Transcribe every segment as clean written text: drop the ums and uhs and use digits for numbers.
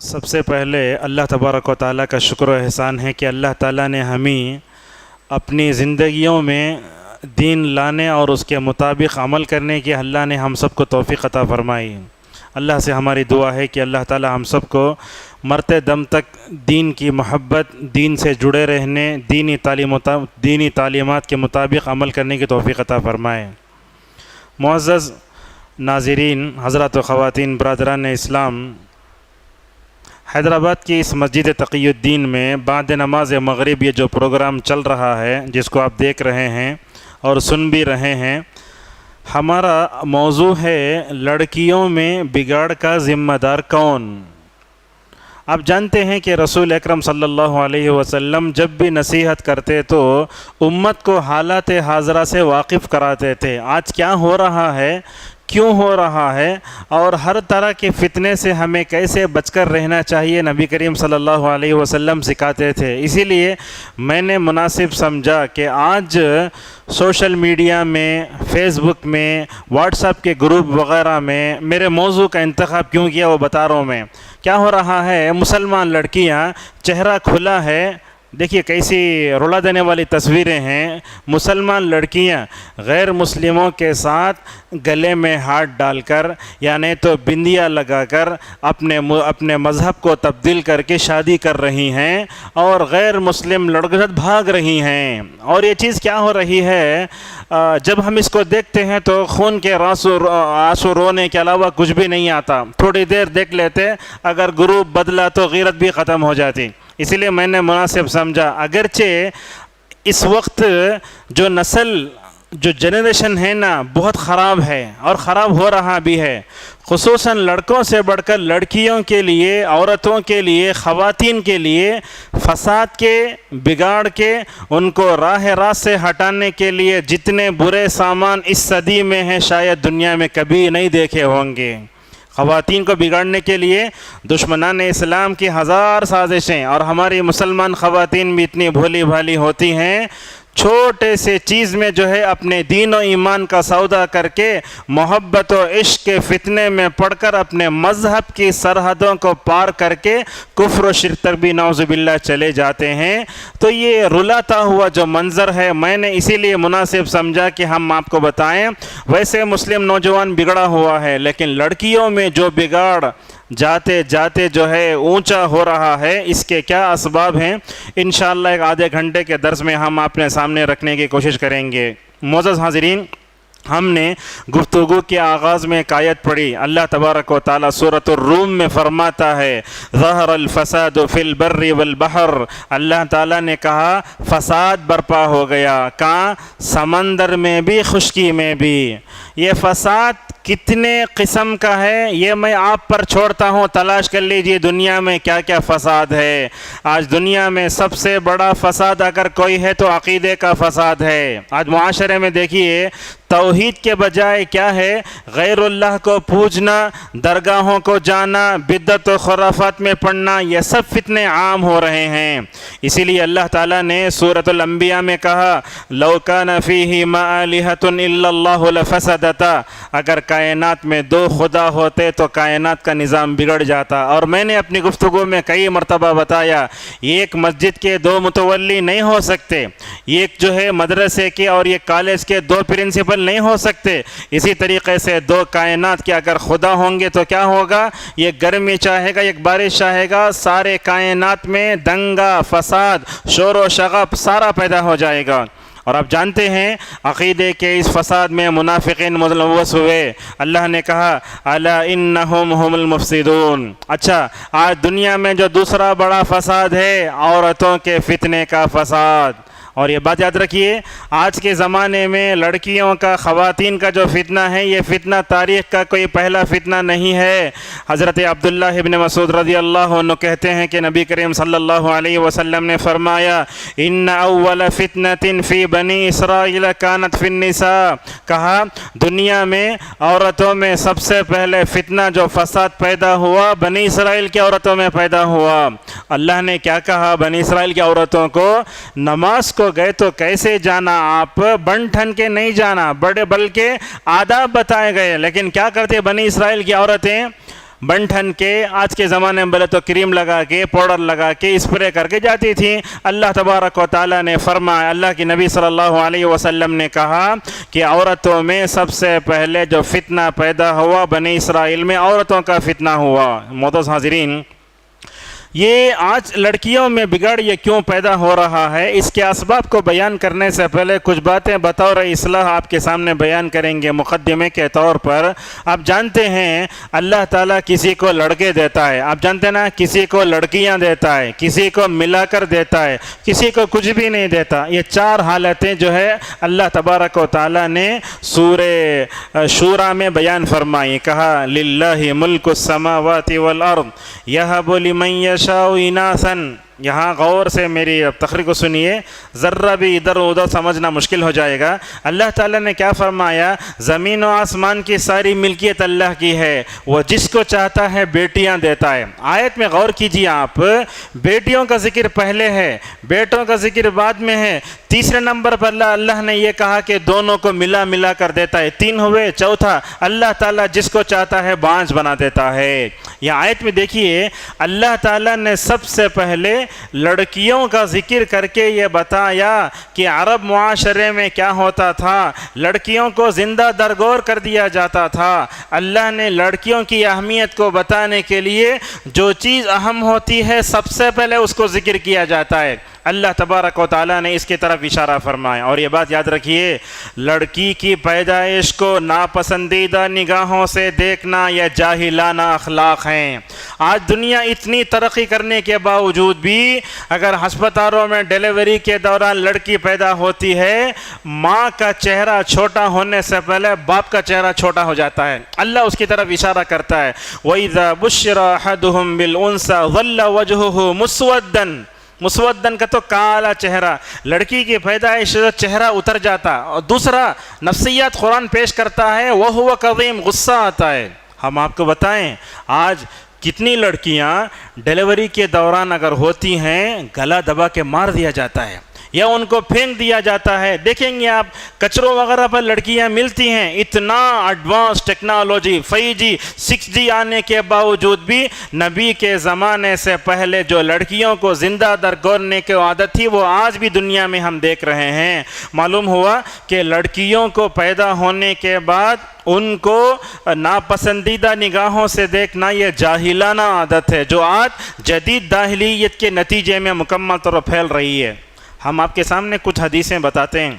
سب سے پہلے اللہ تبارک و تعالیٰ کا شکر و احسان ہے کہ اللہ تعالیٰ نے ہمیں اپنی زندگیوں میں دین لانے اور اس کے مطابق عمل کرنے کی اللہ نے ہم سب کو توفیق عطا فرمائی۔ اللہ سے ہماری دعا ہے کہ اللہ تعالیٰ ہم سب کو مرتے دم تک دین کی محبت، دین سے جڑے رہنے، دینی تعلیمات کے مطابق عمل کرنے کی توفیق عطا فرمائے۔ معزز ناظرین، حضرات و خواتین، برادران اسلام، حیدرآباد کی اس مسجد تقی الدین میں بعد نماز مغرب یہ جو پروگرام چل رہا ہے، جس کو آپ دیکھ رہے ہیں اور سن بھی رہے ہیں، ہمارا موضوع ہے لڑکیوں میں بگاڑ کا ذمہ دار کون؟ آپ جانتے ہیں کہ رسول اکرم صلی اللہ علیہ وسلم جب بھی نصیحت کرتے تو امت کو حالات حاضرہ سے واقف کراتے تھے۔ آج کیا ہو رہا ہے، کیوں ہو رہا ہے، اور ہر طرح کے فتنے سے ہمیں کیسے بچ کر رہنا چاہیے، نبی کریم صلی اللہ علیہ وسلم سکھاتے تھے۔ اسی لیے میں نے مناسب سمجھا کہ آج سوشل میڈیا میں، فیس بک میں، واٹس ایپ کے گروپ وغیرہ میں میرے موضوع کا انتخاب کیوں کیا وہ بتا رہا ہوں میں۔ کیا ہو رہا ہے، مسلمان لڑکیاں، چہرہ کھلا ہے، دیکھیے کیسی رلا دینے والی تصویریں ہیں، مسلمان لڑکیاں غیر مسلموں کے ساتھ گلے میں ہاتھ ڈال کر یا نہیں تو بندیاں لگا کر اپنے مذہب کو تبدیل کر کے شادی کر رہی ہیں اور غیر مسلم لڑکوں بھاگ رہی ہیں۔ اور یہ چیز کیا ہو رہی ہے، جب ہم اس کو دیکھتے ہیں تو خون کے آنسو رونے کے علاوہ کچھ بھی نہیں آتا۔ تھوڑی دیر دیکھ لیتے، اگر گروپ بدلا تو غیرت بھی ختم ہو جاتی۔ اسی لیے میں نے مناسب سمجھا، اگرچہ اس وقت جو نسل، جو جنریشن ہے نا، بہت خراب ہے اور خراب ہو رہا بھی ہے، خصوصاً لڑکوں سے بڑھ کر لڑکیوں کے لیے، عورتوں کے لیے، خواتین کے لیے فساد کے، بگاڑ کے، ان کو راہ راست سے ہٹانے کے لیے جتنے برے سامان اس صدی میں ہیں شاید دنیا میں کبھی نہیں دیکھے ہوں گے۔ خواتین کو بگاڑنے کے لیے دشمنان اسلام کی ہزار سازشیں، اور ہماری مسلمان خواتین بھی اتنی بھولی بھالی ہوتی ہیں، چھوٹے سے چیز میں جو ہے اپنے دین و ایمان کا سودا کر کے محبت و عشق کے فتنے میں پڑھ کر اپنے مذہب کی سرحدوں کو پار کر کے کفر و شرک تک بھی نعوذ باللہ چلے جاتے ہیں۔ تو یہ رلاتا ہوا جو منظر ہے، میں نے اسی لیے مناسب سمجھا کہ ہم آپ کو بتائیں۔ ویسے مسلم نوجوان بگڑا ہوا ہے، لیکن لڑکیوں میں جو بگاڑ جاتے جاتے جو ہے اونچا ہو رہا ہے، اس کے کیا اسباب ہیں، انشاءاللہ ایک آدھے گھنٹے کے درس میں ہم اپنے سامنے رکھنے کی کوشش کریں گے۔ معزز حاضرین، ہم نے گفتگو کے آغاز میں ایک آیت پڑھی، اللہ تبارک و تعالیٰ سورۃ الروم میں فرماتا ہے ظہر الفساد فی البر والبحر، اللہ تعالیٰ نے کہا فساد برپا ہو گیا، کہاں؟ سمندر میں بھی، خشکی میں بھی۔ یہ فساد کتنے قسم کا ہے یہ میں آپ پر چھوڑتا ہوں، تلاش کر لیجئے دنیا میں کیا کیا فساد ہے۔ آج دنیا میں سب سے بڑا فساد اگر کوئی ہے تو عقیدے کا فساد ہے۔ آج معاشرے میں دیکھیے توحید کے بجائے کیا ہے، غیر اللہ کو پوجنا، درگاہوں کو جانا، بدعت و خرافات میں پڑنا، یہ سب فتنے عام ہو رہے ہیں۔ اسی لیے اللہ تعالیٰ نے سورۃ الانبیاء میں کہا لو کان فیہما آلہۃ الا اللہ لفسدتا، اگر کائنات میں دو خدا ہوتے تو کائنات کا نظام بگڑ جاتا۔ اور میں نے اپنی گفتگو میں کئی مرتبہ بتایا، ایک مسجد کے دو متولی نہیں ہو سکتے، ایک جو ہے مدرسے کے اور ایک کالج کے دو پرنسپل نہیں ہو سکتے۔ اسی طریقے سے دو کائنات کے اگر خدا ہوں گے تو کیا ہوگا، ایک گرمی چاہے گا، ایک بارش چاہے گا، سارے کائنات میں دنگا، فساد، شور و شغب سارا پیدا ہو جائے گا۔ اور آپ جانتے ہیں عقیدے کے اس فساد میں منافقین ملوث ہوئے۔ اللہ نے کہا الا انہم هم المفسدون۔ اچھا، آج دنیا میں جو دوسرا بڑا فساد ہے، عورتوں کے فتنے کا فساد۔ اور یہ بات یاد رکھیے، آج کے زمانے میں لڑکیوں کا، خواتین کا جو فتنہ ہے، یہ فتنہ تاریخ کا کوئی پہلا فتنہ نہیں ہے۔ حضرت عبداللہ ابن مسعود رضی اللہ عنہ کہتے ہیں کہ نبی کریم صلی اللہ علیہ وسلم نے فرمایا ان اول فتنة فی بنی اسرائیل کانت فی النساء، کہا دنیا میں عورتوں میں سب سے پہلے فتنہ جو فساد پیدا ہوا بنی اسرائیل کی عورتوں میں پیدا ہوا۔ اللہ نے کیا کہا بنی اسرائیل کی عورتوں کو، نماز کو گئے تو کیسے جانا، آپ بن ٹھن کے نہیں جانا، بڑے بلکہ آداب بتائے گئے۔ لیکن کیا کرتے بنی اسرائیل کی عورتیں، بن ٹھن کے آج کے زمانے میں بولے تو کریم لگا کے پاؤڈر لگا کے اسپرے کر کے جاتی تھیں۔ اللہ تبارک و تعالیٰ نے فرمایا، اللہ کی نبی صلی اللہ علیہ وسلم نے کہا کہ عورتوں میں سب سے پہلے جو فتنہ پیدا ہوا بنی اسرائیل میں عورتوں کا فتنہ ہوا۔ معزز حاضرین، یہ آج لڑکیوں میں بگاڑ یہ کیوں پیدا ہو رہا ہے، اس کے اسباب کو بیان کرنے سے پہلے کچھ باتیں بطور اصلاح آپ کے سامنے بیان کریں گے۔ مقدمے کے طور پر آپ جانتے ہیں اللہ تعالیٰ کسی کو لڑکے دیتا ہے، آپ جانتے ہیں نا، کسی کو لڑکیاں دیتا ہے، کسی کو ملا کر دیتا ہے، کسی کو کچھ بھی نہیں دیتا۔ یہ چار حالتیں جو ہے اللہ تبارک و تعالیٰ نے سورہ شورى میں بیان فرمائی۔ کہا للہ ملک السماوات والارض یہب لمن یشاء اناثا۔ یہاں غور سے میری تقریر کو سنیے، ذرہ بھی ادھر ادھر سمجھنا مشکل ہو جائے گا۔ اللہ تعالیٰ نے کیا فرمایا؟ زمین و آسمان کی ساری ملکیت اللہ کی ہے، وہ جس کو چاہتا ہے بیٹیاں دیتا ہے۔ آیت میں غور کیجیے آپ، بیٹیوں کا ذکر پہلے ہے، بیٹوں کا ذکر بعد میں ہے۔ تیسرے نمبر پر اللہ نے یہ کہا کہ دونوں کو ملا کر دیتا ہے، تین ہوئے۔ چوتھا، اللہ تعالیٰ جس کو چاہتا ہے بانجھ بنا دیتا ہے۔ یہ آیت میں دیکھیے، اللہ تعالیٰ نے سب سے پہلے لڑکیوں کا ذکر کر کے یہ بتایا کہ عرب معاشرے میں کیا ہوتا تھا، لڑکیوں کو زندہ درگور کر دیا جاتا تھا۔ اللہ نے لڑکیوں کی اہمیت کو بتانے کے لیے جو چیز اہم ہوتی ہے سب سے پہلے اس کو ذکر کیا جاتا ہے۔ اللہ تبارک و تعالیٰ نے اس کی طرف اشارہ فرمایا۔ اور یہ بات یاد رکھیے، لڑکی کی پیدائش کو ناپسندیدہ نگاہوں سے دیکھنا یہ جاہلانہ اخلاق ہیں۔ آج دنیا اتنی ترقی کرنے کے باوجود بھی اگر ہسپتالوں میں ڈیلیوری کے دوران لڑکی پیدا ہوتی ہے، ماں کا چہرہ چھوٹا ہونے سے پہلے باپ کا چہرہ چھوٹا ہو جاتا ہے۔ اللہ اس کی طرف اشارہ کرتا ہے، وَإِذَا بُشِّرَ أَحَدُهُمْ بِالْأُنثىٰ ظَلَّ وَجْهُهُ مسودن کا تو کالا چہرہ، لڑکی کی پیدائش سے چہرہ اتر جاتا۔ اور دوسرا نفسیات قرآن پیش کرتا ہے، وَهُوَ كَظِيمٌ، غصہ آتا ہے۔ ہم آپ کو بتائیں آج کتنی لڑکیاں ڈیلیوری کے دوران اگر ہوتی ہیں گلا دبا کے مار دیا جاتا ہے یا ان کو پھینک دیا جاتا ہے۔ دیکھیں گے آپ کچروں وغیرہ پر لڑکیاں ملتی ہیں، اتنا ایڈوانس ٹیکنالوجی 5G 6G آنے کے باوجود بھی نبی کے زمانے سے پہلے جو لڑکیوں کو زندہ درگورنے کی عادت تھی وہ آج بھی دنیا میں ہم دیکھ رہے ہیں۔ معلوم ہوا کہ لڑکیوں کو پیدا ہونے کے بعد ان کو ناپسندیدہ نگاہوں سے دیکھنا یہ جاہلانہ عادت ہے جو آج جدید داخلیت کے نتیجے میں مکمل طور پر پھیل رہی ہے۔ ہم آپ کے سامنے کچھ حدیثیں بتاتے ہیں۔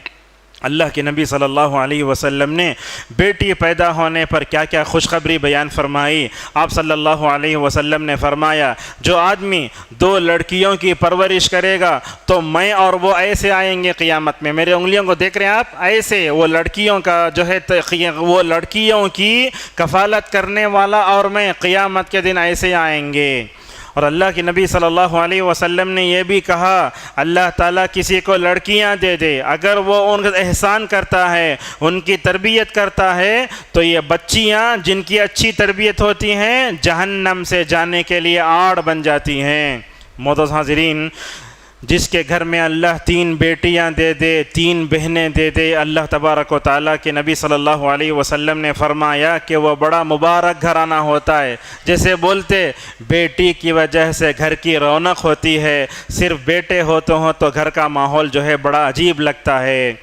اللہ کے نبی صلی اللہ علیہ وسلم نے بیٹی پیدا ہونے پر کیا کیا خوشخبری بیان فرمائی۔ آپ صلی اللہ علیہ وسلم نے فرمایا، جو آدمی 2 لڑکیوں کی پرورش کرے گا تو میں اور وہ ایسے آئیں گے قیامت میں، میرے انگلیوں کو دیکھ رہے ہیں آپ، ایسے وہ لڑکیوں کا جو ہے وہ لڑکیوں کی کفالت کرنے والا اور میں قیامت کے دن ایسے آئیں گے۔ اور اللہ کے نبی صلی اللہ علیہ وسلم نے یہ بھی کہا، اللہ تعالیٰ کسی کو لڑکیاں دے دے، اگر وہ ان کا احسان کرتا ہے، ان کی تربیت کرتا ہے، تو یہ بچیاں جن کی اچھی تربیت ہوتی ہیں جہنم سے جانے کے لیے آڑ بن جاتی ہیں۔ معزز حاضرین، جس کے گھر میں اللہ 3 بیٹیاں دے دے، 3 بہنیں دے دے، اللہ تبارک و تعالیٰ کے نبی صلی اللہ علیہ وسلم نے فرمایا کہ وہ بڑا مبارک گھرانہ ہوتا ہے۔ جیسے بولتے بیٹی کی وجہ سے گھر کی رونق ہوتی ہے، صرف بیٹے ہوتے ہوں تو گھر کا ماحول جو ہے بڑا عجیب لگتا ہے۔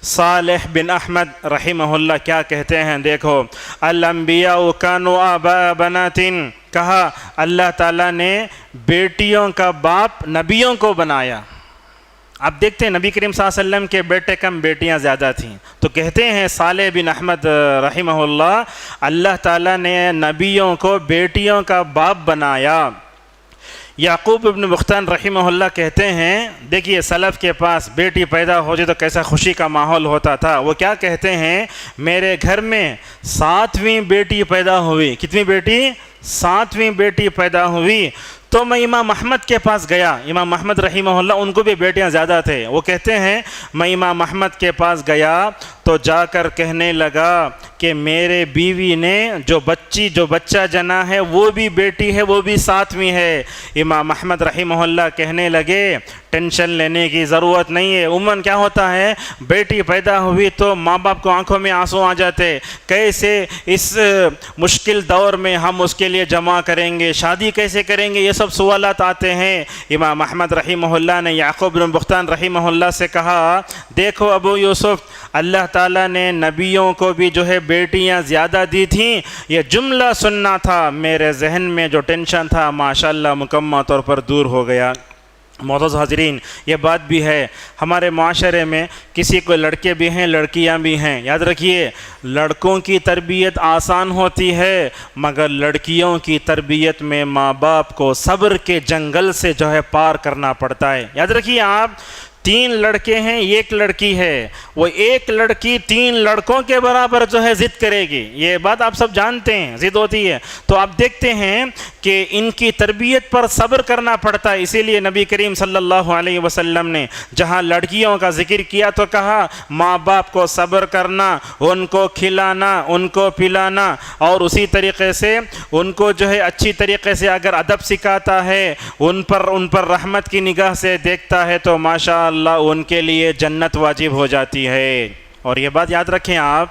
صالح بن احمد رحمہ اللہ کیا کہتے ہیں، دیکھو، الانبیاء کانوا آباء بنات، کہا اللہ تعالیٰ نے بیٹیوں کا باپ نبیوں کو بنایا۔ آپ دیکھتے ہیں نبی کریم صلی اللہ علیہ وسلم کے بیٹے کم بیٹیاں زیادہ تھیں، تو کہتے ہیں صالح بن احمد رحمہ اللہ، اللہ تعالیٰ نے نبیوں کو بیٹیوں کا باپ بنایا۔ یعقوب ابن بختان رحمہ اللہ کہتے ہیں، دیکھیے سلف کے پاس بیٹی پیدا ہو جائے تو کیسا خوشی کا ماحول ہوتا تھا۔ وہ کیا کہتے ہیں، میرے گھر میں 7ویں بیٹی پیدا ہوئی۔ کتنی بیٹی؟ 7ویں بیٹی پیدا ہوئی تو میں امام احمد کے پاس گیا۔ امام احمد رحمہ اللہ ان کو بھی بیٹیاں زیادہ تھے، وہ کہتے ہیں میں امام احمد کے پاس گیا تو جا کر کہنے لگا کہ میرے بیوی نے جو بچہ جنا ہے وہ بھی بیٹی ہے، وہ بھی 7ویں ہے۔ امام احمد رحمہ اللہ کہنے لگے ٹینشن لینے کی ضرورت نہیں ہے۔ عموماً کیا ہوتا ہے، بیٹی پیدا ہوئی تو ماں باپ کو آنکھوں میں آنسو آ جاتے، کیسے اس مشکل دور میں ہم اس کے لیے جمع کریں گے, شادی کیسے کریں گے, یہ سب سوالات آتے ہیں. امام احمد رحمہ اللہ نے یعقوب بن بختان رحمہ اللہ سے کہا, دیکھو ابو یوسف, اللہ تعالیٰ نے نبیوں کو بھی جو ہے بیٹیاں زیادہ دی تھیں, یہ جملہ سننا تھا, میرے ذہن میں جو ٹینشن تھا ماشاءاللہ مکمل طور پر دور ہو گیا. معزز حاضرین, یہ بات بھی ہے ہمارے معاشرے میں, کسی کو لڑکے بھی ہیں لڑکیاں بھی ہیں. یاد رکھیے, لڑکوں کی تربیت آسان ہوتی ہے, مگر لڑکیوں کی تربیت میں ماں باپ کو صبر کے جنگل سے جو ہے پار کرنا پڑتا ہے. یاد رکھیے, آپ 3 لڑکے ہیں 1 لڑکی ہے, وہ 1 لڑکی 3 لڑکوں کے برابر جو ہے ضد کرے گی, یہ بات آپ سب جانتے ہیں, ضد ہوتی ہے. تو آپ دیکھتے ہیں کہ ان کی تربیت پر صبر کرنا پڑتا ہے. اسی لیے نبی کریم صلی اللہ علیہ وسلم نے جہاں لڑکیوں کا ذکر کیا تو کہا ماں باپ کو صبر کرنا, ان کو کھلانا, ان کو پلانا, اور اسی طریقے سے ان کو جو ہے اچھی طریقے سے اگر ادب سکھاتا ہے, ان پر رحمت کی نگاہ سے دیکھتا ہے تو ماشاء اللہ ان کے لیے جنت واجب ہو جاتی ہے. اور یہ بات یاد رکھیں آپ,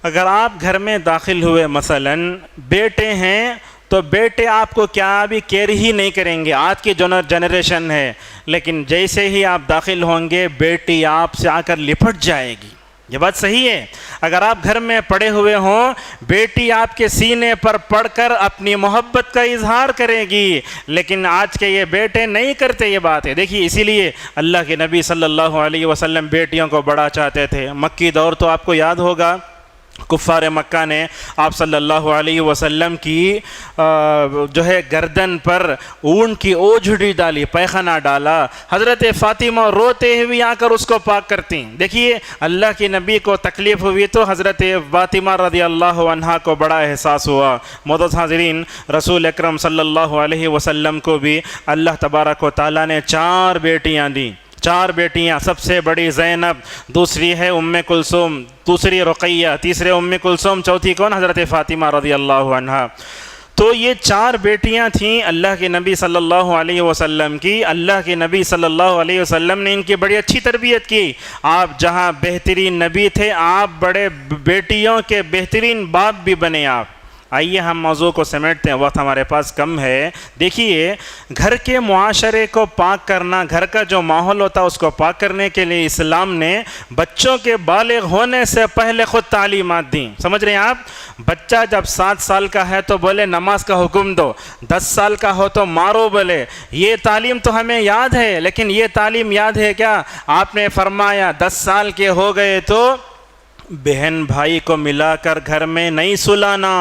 اگر آپ گھر میں داخل ہوئے, مثلاً بیٹے ہیں تو بیٹے آپ کو کیا بھی کیئر ہی نہیں کریں گے, آج کی جنریشن ہے, لیکن جیسے ہی آپ داخل ہوں گے بیٹی آپ سے آ کر لپٹ جائے گی. یہ بات صحیح ہے. اگر آپ گھر میں پڑے ہوئے ہوں, بیٹی آپ کے سینے پر پڑھ کر اپنی محبت کا اظہار کرے گی, لیکن آج کے یہ بیٹے نہیں کرتے یہ بات ہے. دیکھیے, اسی لیے اللہ کے نبی صلی اللہ علیہ وسلم بیٹیوں کو بڑا چاہتے تھے. مکی دور تو آپ کو یاد ہوگا, کفار مکہ نے آپ صلی اللہ علیہ وسلم کی جو ہے گردن پر اونٹ کی اوجھڑی ڈالی, پیخانہ ڈالا. حضرت فاطمہ روتے ہوئے آ کر اس کو پاک کرتی. دیکھیے, اللہ کے نبی کو تکلیف ہوئی تو حضرت فاطمہ رضی اللہ عنہا کو بڑا احساس ہوا. معزز حاضرین, رسول اکرم صلی اللہ علیہ وسلم کو بھی اللہ تبارک و تعالیٰ نے 4 بیٹیاں دیں. 4 بیٹیاں, سب سے بڑی زینب, دوسری ہے ام کلثوم, دوسری رقیہ, تیسرے ام کلثوم, چوتھی کون, حضرت فاطمہ رضی اللہ عنہا. تو یہ 4 بیٹیاں تھیں اللہ کے نبی صلی اللہ علیہ وسلم کی. اللہ کے نبی صلی اللہ علیہ وسلم نے ان کی بڑی اچھی تربیت کی. آپ جہاں بہترین نبی تھے, آپ بڑے بیٹیوں کے بہترین باپ بھی بنے. آپ آئیے ہم موضوع کو سمیٹتے ہیں, وقت ہمارے پاس کم ہے. دیکھیے, گھر کے معاشرے کو پاک کرنا, گھر کا جو ماحول ہوتا ہے اس کو پاک کرنے کے لیے اسلام نے بچوں کے بالغ ہونے سے پہلے خود تعلیمات دیں. سمجھ رہے ہیں آپ, بچہ جب 7 سال کا ہے تو بولے نماز کا حکم دو, 10 سال کا ہو تو مارو بولے. یہ تعلیم تو ہمیں یاد ہے, لیکن یہ تعلیم یاد ہے کیا؟ آپ نے فرمایا 10 سال کے ہو گئے تو بہن بھائی کو ملا کر گھر میں نہیں سلانا.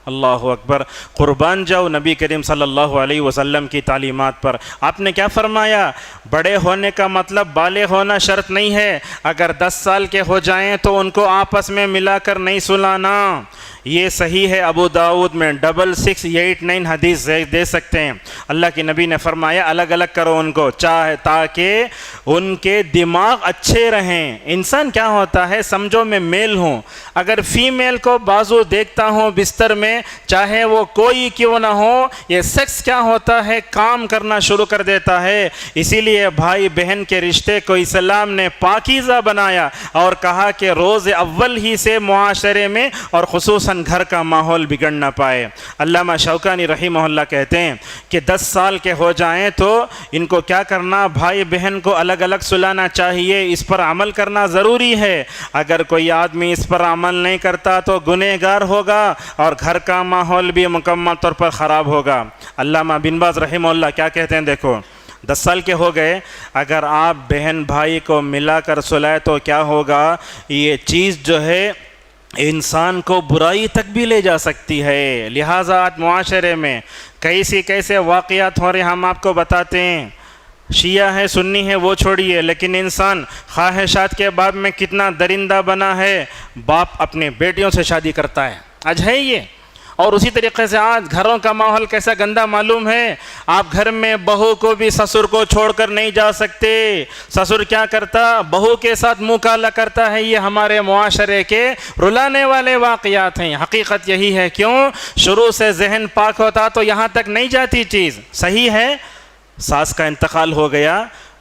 اللہ اکبر, قربان جاؤ نبی کریم صلی اللہ علیہ وسلم کی تعلیمات پر. آپ نے کیا فرمایا؟ بڑے ہونے کا مطلب بالغ ہونا شرط نہیں ہے, اگر 10 سال کے ہو جائیں تو ان کو آپس میں ملا کر نہیں سلانا. یہ صحیح ہے, ابو داؤد میں 6689 حدیث دے سکتے ہیں. اللہ کے نبی نے فرمایا الگ الگ کرو ان کو, چاہے تاکہ ان کے دماغ اچھے رہیں. انسان کیا ہوتا ہے, سمجھو میں میل ہوں, اگر فیمیل کو بازو دیکھتا ہوں بستر میں, چاہے وہ کوئی کیوں نہ ہو, یہ سیکس کیا ہوتا ہے, کام کرنا شروع کر دیتا ہے. اسی لیے بھائی بہن کے رشتے کو اسلام نے پاکیزہ بنایا اور کہا کہ روز اول ہی سے معاشرے میں اور خصوصاً گھر کا ماحول بگڑ نہ پائے. علامہ شوکانی رحمہ اللہ کہتے ہیں کہ 10 سال کے ہو جائیں تو ان کو کیا کرنا, بھائی بہن کو الگ الگ سلانا چاہیے. اس پر عمل کرنا ضروری ہے. اگر کوئی آدمی اس پر عمل نہیں کرتا تو گنہگار ہوگا اور گھر کا ماحول بھی مکمل طور پر خراب ہوگا. علامہ بن باز رحمہ اللہ کیا کہتے ہیں, دیکھو 10 سال کے ہو گئے, اگر آپ بہن بھائی کو ملا کر سلائے تو کیا ہوگا, یہ چیز جو ہے انسان کو برائی تک بھی لے جا سکتی ہے. لہٰذا آج معاشرے میں کیسے واقعات ہو رہے ہیں ہم آپ کو بتاتے ہیں. شیعہ ہے سنی ہے وہ چھوڑیے, لیکن انسان خواہشات کے باب میں کتنا درندہ بنا ہے. باپ اپنے بیٹیوں سے شادی کرتا ہے, آج ہے یہ. اور اسی طریقے سے آج گھروں کا ماحول کیسا گندا معلوم ہے. آپ گھر میں بہو کو بھی سسر کو چھوڑ کر نہیں جا سکتے. سسر کیا کرتا, بہو کے ساتھ منہ کالا کرتا ہے. یہ ہمارے معاشرے کے رلانے والے واقعات ہیں. حقیقت یہی ہے, کیوں شروع سے ذہن پاک ہوتا تو یہاں تک نہیں جاتی چیز. صحیح ہے, ساس کا انتقال ہو گیا,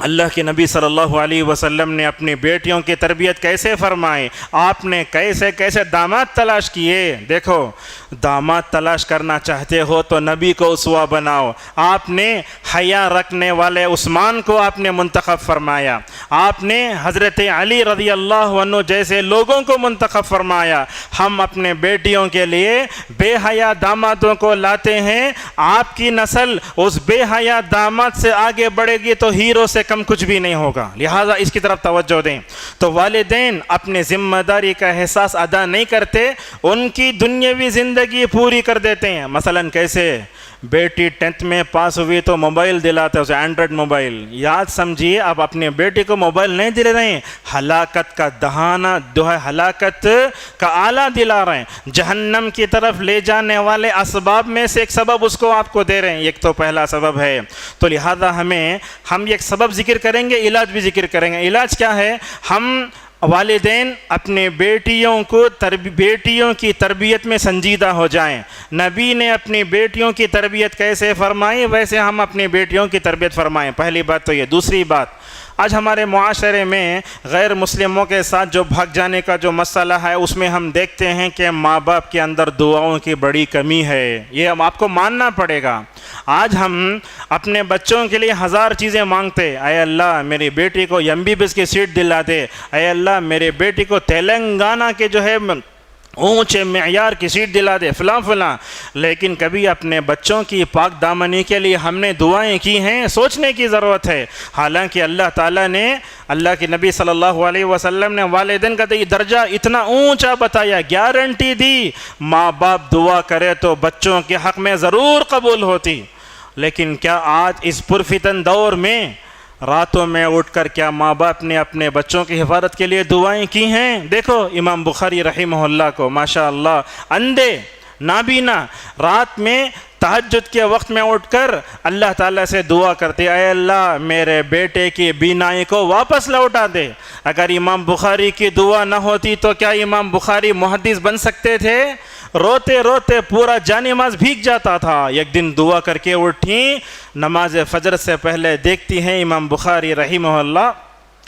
اللہ کے نبی صلی اللہ علیہ وسلم نے اپنی بیٹیوں کی تربیت کیسے فرمائی، آپ نے کیسے کیسے داماد تلاش کیے۔ دیکھو، داماد تلاش کرنا چاہتے ہو تو نبی کو اسوہ بناؤ۔ آپ نے حیا رکھنے والے عثمان کو آپ نے منتخب فرمایا، آپ نے حضرت علی رضی اللہ عنہ جیسے لوگوں کو منتخب فرمایا۔ ہم اپنے بیٹیوں کے لیے بے حیا دامادوں کو لاتے ہیں، آپ کی نسل اس بے حیا داماد سے آگے بڑھے گی تو ہیرو سے کم کچھ بھی نہیں ہوگا، لہٰذا اس کی طرف توجہ دیں۔ تو والدین اپنے ذمہ داری کا احساس ادا نہیں کرتے، ان کی دنیاوی زندگی پوری کر دیتے ہیں۔ مثلا کیسے؟ بیٹی 10th میں پاس ہوئی تو موبائل دلاتے ہیں، اسے اینڈرائڈ موبائل۔ یاد سمجھیے، آپ اپنے بیٹی کو موبائل نہیں دلا رہے ہیں، ہلاکت کا دہانہ جو ہے ہلاکت کا آلہ دلا رہے ہیں، جہنم کی طرف لے جانے والے اسباب میں سے ایک سبب اس کو آپ کو دے رہے ہیں۔ ایک تو پہلا سبب ہے، تو لہذا ہم ایک سبب ذکر کریں گے، علاج بھی ذکر کریں گے۔ علاج کیا ہے؟ ہم والدین اپنے بیٹیوں کی تربیت میں سنجیدہ ہو جائیں۔ نبی نے اپنی بیٹیوں کی تربیت کیسے فرمائی، ویسے ہم اپنی بیٹیوں کی تربیت فرمائیں۔ پہلی بات تو یہ۔ دوسری بات، آج ہمارے معاشرے میں غیر مسلموں کے ساتھ جو بھاگ جانے کا جو مسئلہ ہے، اس میں ہم دیکھتے ہیں کہ ماں باپ کے اندر دعاؤں کی بڑی کمی ہے۔ یہ ہم آپ کو ماننا پڑے گا۔ آج ہم اپنے بچوں کے لیے 1000 چیزیں مانگتے، اے اللہ میری بیٹی کو MBBS کی سیٹ دلا دے، اے اللہ میرے بیٹی کو تلنگانہ کے جو ہے اونچے معیار کی سیٹ دلا دے، فلاں فلاں، لیکن کبھی اپنے بچوں کی پاک دامنی کے لیے ہم نے دعائیں کی ہیں؟ سوچنے کی ضرورت ہے۔ حالانکہ اللہ تعالیٰ نے، اللہ کے نبی صلی اللہ علیہ وسلم نے والدین کا درجہ اتنا اونچا بتایا، گارنٹی دی ماں باپ دعا کرے تو بچوں کے حق میں ضرور قبول ہوتی۔ لیکن کیا آج اس پرفتن دور میں راتوں میں اٹھ کر کیا ماں باپ نے اپنے بچوں کی حفاظت کے لیے دعائیں کی ہیں؟ دیکھو امام بخاری رحمہ اللہ کو، ماشاء اللہ، اندھے نابینا، رات میں تہجد کے وقت میں اٹھ کر اللہ تعالیٰ سے دعا کرتے، اے اللہ میرے بیٹے کی بینائی کو واپس لوٹا دے۔ اگر امام بخاری کی دعا نہ ہوتی تو کیا امام بخاری محدث بن سکتے تھے؟ روتے روتے پورا جانماز بھیگ جاتا تھا۔ ایک دن دعا کر کے اٹھیں، نماز فجر سے پہلے دیکھتی ہیں امام بخاری رحمہ اللہ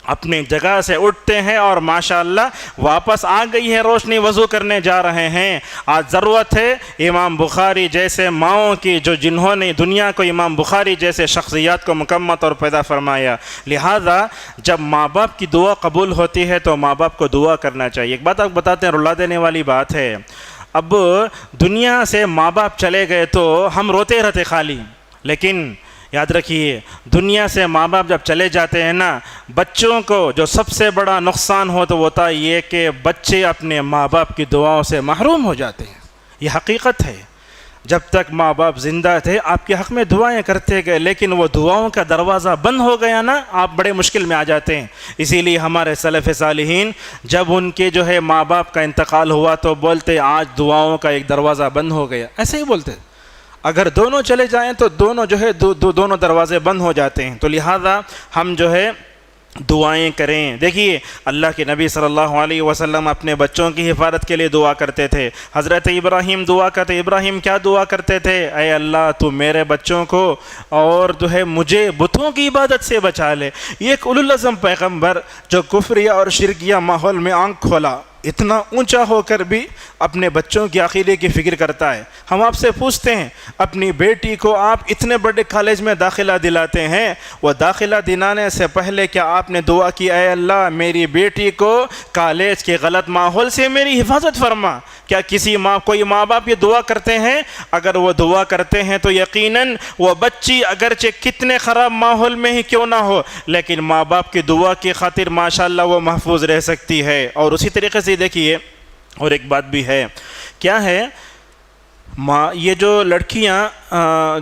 اپنی جگہ سے اٹھتے ہیں اور ماشاءاللہ واپس آ گئی ہے روشنی، وضو کرنے جا رہے ہیں۔ آج ضرورت ہے امام بخاری جیسے ماؤں کی، جنہوں نے دنیا کو امام بخاری جیسے شخصیات کو مکمل اور پیدا فرمایا۔ لہذا جب ماں باپ کی دعا قبول ہوتی ہے تو ماں باپ کو دعا کرنا چاہیے۔ ایک بات آپ بتاتے ہیں، رلا دینے والی بات ہے، اب دنیا سے ماں باپ چلے گئے تو ہم روتے رہتے خالی، لیکن یاد رکھیے دنیا سے ماں باپ جب چلے جاتے ہیں نا، بچوں کو جو سب سے بڑا نقصان ہو تو ہوتا یہ کہ بچے اپنے ماں باپ کی دعاؤں سے محروم ہو جاتے ہیں۔ یہ حقیقت ہے۔ جب تک ماں باپ زندہ تھے آپ کے حق میں دعائیں کرتے گئے، لیکن وہ دعاؤں کا دروازہ بند ہو گیا نا، آپ بڑے مشکل میں آ جاتے ہیں۔ اسی لیے ہمارے سلف صالحین جب ان کے جو ہے ماں باپ کا انتقال ہوا تو بولتے آج دعاؤں کا ایک دروازہ بند ہو گیا، ایسے ہی بولتے۔ اگر دونوں چلے جائیں تو دونوں جو ہے دونوں دروازے بند ہو جاتے ہیں۔ تو لہذا ہم جو ہے دعائیں کریں۔ دیکھیے اللہ کے نبی صلی اللہ علیہ وسلم اپنے بچوں کی حفاظت کے لیے دعا کرتے تھے۔ حضرت ابراہیم دعا کرتے، ابراہیم کیا دعا کرتے تھے؟ اے اللہ تو میرے بچوں کو اور جو ہے مجھے بتوں کی عبادت سے بچا لے۔ یہ ایک اولو العزم پیغمبر جو کفریہ اور شرکیہ ماحول میں آنکھ کھولا، اتنا اونچا ہو کر بھی اپنے بچوں کی عقیدے کی فکر کرتا ہے۔ ہم آپ سے پوچھتے ہیں، اپنی بیٹی کو آپ اتنے بڑے کالج میں داخلہ دلاتے ہیں، وہ داخلہ دلانے سے پہلے کیا آپ نے دعا کی اے اللہ میری بیٹی کو کالج کے غلط ماحول سے میری حفاظت فرما؟ کیا کوئی ماں باپ یہ دعا کرتے ہیں؟ اگر وہ دعا کرتے ہیں تو یقیناً وہ بچی اگرچہ کتنے خراب ماحول میں ہی کیوں نہ ہو، لیکن ماں باپ کی دعا کی خاطر ماشاءاللہ وہ محفوظ رہ سکتی ہے۔ اور اسی طریقے سے دیکھیے اور ایک بات بھی ہے، کیا ہے، یہ جو لڑکیاں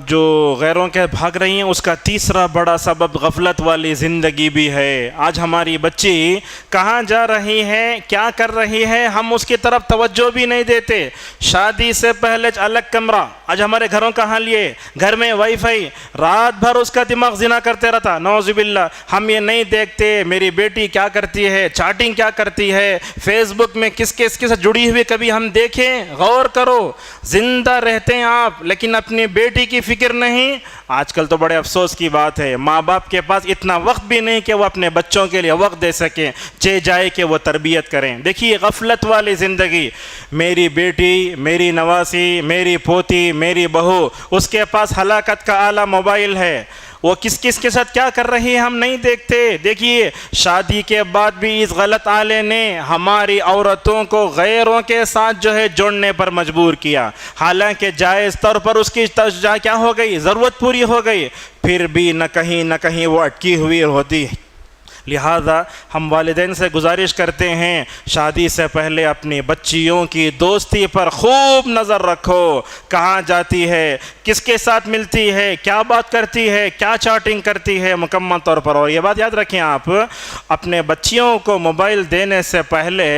جو غیروں کے بھاگ رہی ہیں اس کا تیسرا بڑا سبب غفلت والی زندگی بھی ہے۔ آج ہماری بچی کہاں جا رہی ہے، کیا کر رہی ہے، ہم اس کی طرف توجہ بھی نہیں دیتے۔ شادی سے پہلے الگ کمرہ، آج ہمارے گھروں کا حال یہ، گھر میں وائی فائی، رات بھر اس کا دماغ زنا کرتے رہتا، نعوذ باللہ۔ ہم یہ نہیں دیکھتے میری بیٹی کیا کرتی ہے، چیٹنگ کیا کرتی ہے، فیس بک میں کس کے ساتھ جڑی ہوئی، کبھی ہم دیکھیں؟ غور کرو، زندہ زندہ رہتے ہیں آپ، لیکن اپنی بیٹی کی فکر نہیں۔ آج کل تو بڑے افسوس کی بات ہے، ماں باپ کے پاس اتنا وقت بھی نہیں کہ وہ اپنے بچوں کے لیے وقت دے سکیں، چہ جائے کہ وہ تربیت کریں۔ دیکھیے غفلت والی زندگی، میری بیٹی، میری نواسی، میری پوتی، میری بہو، اس کے پاس ہلاکت کا آلہ موبائل ہے، وہ کس کس کے ساتھ کیا کر رہی ہے ہم نہیں دیکھتے۔ دیکھیے شادی کے بعد بھی اس غلط آلے نے ہماری عورتوں کو غیروں کے ساتھ جو ہے جوڑنے پر مجبور کیا، حالانکہ جائز طور پر اس کی کیا ہو گئی، ضرورت پوری ہو گئی، پھر بھی نہ کہیں وہ اٹکی ہوئی ہوتی ہے۔ لہذا ہم والدین سے گزارش کرتے ہیں، شادی سے پہلے اپنی بچیوں کی دوستی پر خوب نظر رکھو، کہاں جاتی ہے، کس کے ساتھ ملتی ہے، کیا بات کرتی ہے، کیا چیٹنگ کرتی ہے مکمل طور پر۔ اور یہ بات یاد رکھیں، آپ اپنے بچیوں کو موبائل دینے سے پہلے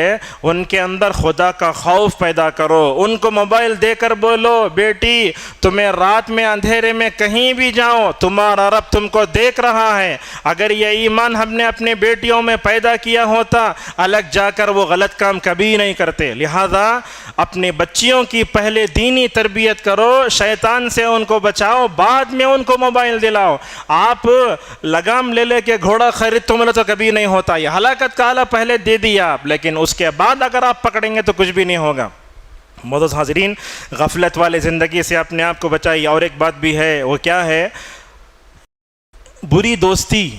ان کے اندر خدا کا خوف پیدا کرو، ان کو موبائل دے کر بولو، بیٹی تمہیں رات میں اندھیرے میں کہیں بھی جاؤ، تمہارا رب تم کو دیکھ رہا ہے۔ اگر یہ ایمان ہم نے اپنے بیٹیوں میں پیدا کیا ہوتا، الگ جا کر وہ غلط کام کبھی نہیں کرتے۔ لہذا اپنے بچیوں کی پہلے دینی تربیت کرو، شیطان سے ان کو بچاؤ، بعد میں ان کو موبائل دلاؤ۔ آپ لگام لے کے گھوڑا خرید تو تو کبھی نہیں ہوتا، یہ ہلاکت کا آلہ پہلے دے دیا آپ، لیکن اس کے بعد اگر آپ پکڑیں گے تو کچھ بھی نہیں ہوگا۔ معزز حاضرین، غفلت والے زندگی سے اپنے آپ کو بچائیے۔ اور ایک بات بھی ہے، وہ کیا ہے؟ بری دوستی،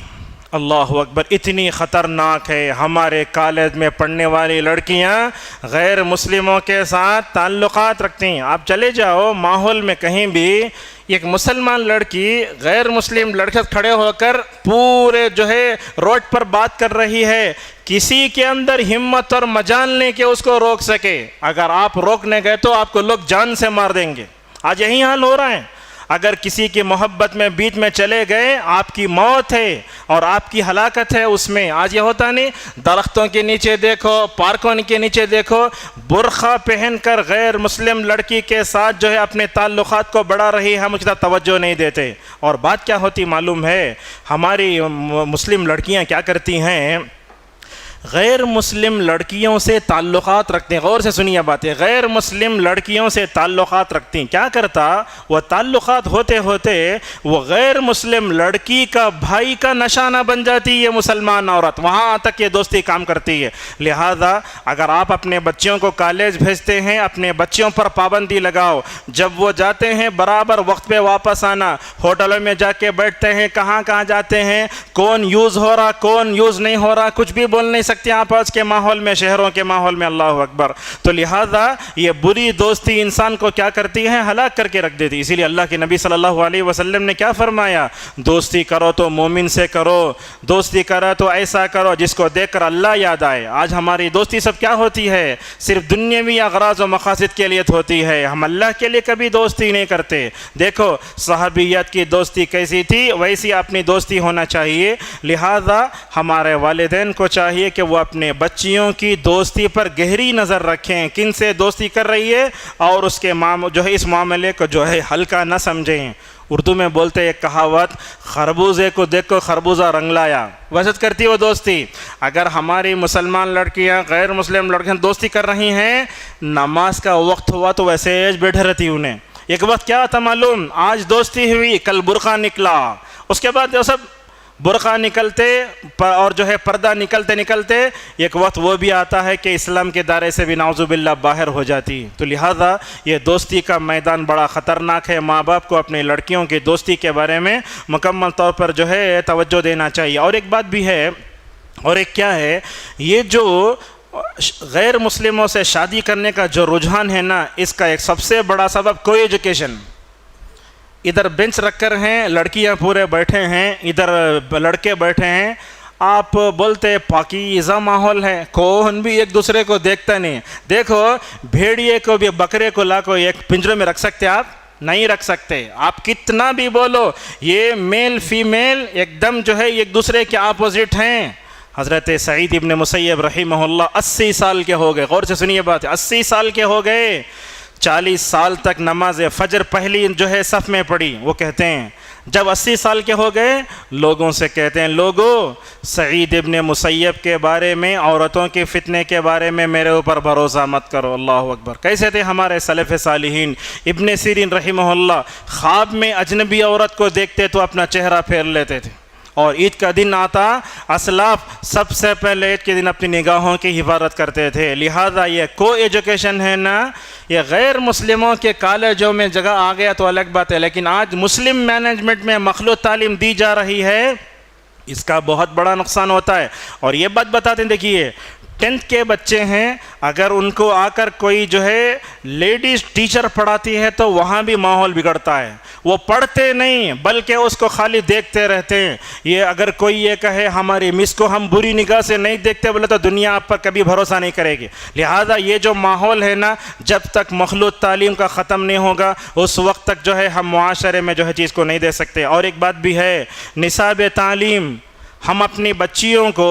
اللہ اکبر، اتنی خطرناک ہے۔ ہمارے کالج میں پڑھنے والی لڑکیاں غیر مسلموں کے ساتھ تعلقات رکھتی ہیں۔ آپ چلے جاؤ ماحول میں کہیں بھی، ایک مسلمان لڑکی غیر مسلم لڑکے کھڑے ہو کر پورے جو ہے روڈ پر بات کر رہی ہے، کسی کے اندر ہمت اور مجال نہیں کہ اس کو روک سکے۔ اگر آپ روکنے گئے تو آپ کو لوگ جان سے مار دیں گے۔ آج یہی حال ہو رہا ہے۔ اگر کسی کی محبت میں بیچ میں چلے گئے، آپ کی موت ہے اور آپ کی ہلاکت ہے اس میں۔ آج یہ ہوتا نہیں، درختوں کے نیچے دیکھو، پارکوں کے نیچے دیکھو، برقع پہن کر غیر مسلم لڑکی کے ساتھ جو ہے اپنے تعلقات کو بڑھا رہی ہے، ہم اس کی طرف توجہ نہیں دیتے۔ اور بات کیا ہوتی معلوم ہے؟ ہماری مسلم لڑکیاں کیا کرتی ہیں؟ غیر مسلم لڑکیوں سے تعلقات رکھتے ہیں۔ غور سے سنیے باتیں، غیر مسلم لڑکیوں سے تعلقات رکھتی ہیں۔ کیا کرتا؟ وہ تعلقات ہوتے ہوتے وہ غیر مسلم لڑکی کا بھائی کا نشانہ بن جاتی ہے، یہ مسلمان عورت، وہاں تک یہ دوستی کام کرتی ہے۔ لہذا اگر آپ اپنے بچوں کو کالج بھیجتے ہیں، اپنے بچوں پر پابندی لگاؤ، جب وہ جاتے ہیں برابر وقت پہ واپس آنا، ہوٹلوں میں جا کے بیٹھتے ہیں، کہاں جاتے ہیں، کون یوز ہو رہا کون یوز نہیں ہو رہا، کچھ بھی بول نہیں سکتے آپ آج کے ماحول میں، شہروں کے ماحول میں، اللہ اکبر۔ تو لہذا یہ بری دوستی انسان کو کیا کرتی ہے؟ ہلاک کر کے رکھ دیتی۔ اسی لیے اللہ کے نبی صلی اللہ علیہ وسلم نے کیا فرمایا؟ دوستی کرو تو مومن سے کرو، دوستی کرو تو ایسا کرو جس کو دیکھ کر اللہ یاد آئے۔ آج ہماری دوستی سب کیا ہوتی ہے؟ صرف دنیاوی اغراض و مقاصد کے لیے ہوتی ہے، ہم اللہ کے لیے کبھی دوستی نہیں کرتے۔ دیکھو صحابیات کی دوستی کیسی تھی، ویسی اپنی دوستی ہونا چاہیے۔ لہذا ہمارے والدین کو چاہیے کہ وہ اپنے بچیوں کی دوستی پر گہری نظر رکھیں، کن سے دوستی کر رہی ہے، اور اس کے جو ہے اس معاملے کو جو ہے ہلکا نہ سمجھیں۔ اردو میں بولتے ایک کہاوت، خربوزے کو دیکھ کر خربوزہ رنگ لایا، ویسے کرتی وہ دوستی۔ اگر ہماری مسلمان لڑکیاں غیر مسلم لڑکیاں دوستی کر رہی ہیں، نماز کا وقت ہوا تو ویسے بیٹھے رہتی انہیں۔ ایک وقت کیا تھا معلوم؟ آج دوستی ہوئی، کل برقع نکلا، اس کے بعد جو سب برقع نکلتے اور جو ہے پردہ نکلتے ایک وقت وہ بھی آتا ہے کہ اسلام کے دائرے سے بھی نعوذ باللہ باہر ہو جاتی۔ تو لہذا یہ دوستی کا میدان بڑا خطرناک ہے۔ ماں باپ کو اپنی لڑکیوں کی دوستی کے بارے میں مکمل طور پر جو ہے توجہ دینا چاہیے۔ اور ایک بات بھی ہے، اور ایک کیا ہے، یہ جو غیر مسلموں سے شادی کرنے کا جو رجحان ہے نا، اس کا ایک سب سے بڑا سبب کوئی ایجوکیشن۔ ادھر بینچ رکھ کر ہیں، لڑکیاں پورے بیٹھے ہیں، ادھر لڑکے بیٹھے ہیں، آپ بولتے پاکیزہ ماحول ہے، کون بھی ایک دوسرے کو دیکھتا نہیں۔ دیکھو بھیڑیے کو بھی بکرے کو لا کو ایک پنجرے میں رکھ سکتے آپ؟ نہیں رکھ سکتے۔ آپ کتنا بھی بولو، یہ میل فیمیل ایک دم جو ہے ایک دوسرے کے اپوزٹ ہیں۔ حضرت سعید ابن مسیب رحمہ اللہ 80 سال کے ہو گئے، غور سے سنیے بات، 80 سال کے ہو گئے، 40 سال تک نماز فجر پہلی جو ہے صف میں پڑھی۔ وہ کہتے ہیں جب 80 سال کے ہو گئے لوگوں سے کہتے ہیں لوگوں سعید ابن مسیب کے بارے میں عورتوں کے فتنے کے بارے میں میرے اوپر بھروسہ مت کرو۔ اللہ اکبر۔ کیسے تھے ہمارے سلف صالحین؟ ابن سیرین رحمہ اللہ خواب میں اجنبی عورت کو دیکھتے تو اپنا چہرہ پھیر لیتے تھے، اور عید کا دن آتا اسلاف سب سے پہلے عید کے دن اپنی نگاہوں کی حفاظت کرتے تھے۔ لہذا یہ کو ایجوکیشن ہے نا، یہ غیر مسلموں کے کالجوں میں جگہ آ گیا تو الگ بات ہے، لیکن آج مسلم مینجمنٹ میں مخلوط تعلیم دی جا رہی ہے، اس کا بہت بڑا نقصان ہوتا ہے۔ اور یہ بات بتاتے ہیں، دیکھیے 10th کے بچے ہیں، اگر ان کو آ کر کوئی جو ہے لیڈیز ٹیچر پڑھاتی ہے تو وہاں بھی ماحول بگڑتا ہے، وہ پڑھتے نہیں بلکہ اس کو خالی دیکھتے رہتے ہیں۔ یہ اگر کوئی یہ کہے ہماری مس کو ہم بری نگاہ سے نہیں دیکھتے بولے تو دنیا آپ پر کبھی بھروسہ نہیں کرے گی۔ لہذا یہ جو ماحول ہے نا، جب تک مخلوط تعلیم کا ختم نہیں ہوگا اس وقت تک جو ہے ہم معاشرے میں جو ہے چیز کو نہیں دے سکتے۔ اور ایک بات بھی ہے، نصاب تعلیم، ہم اپنی بچیوں کو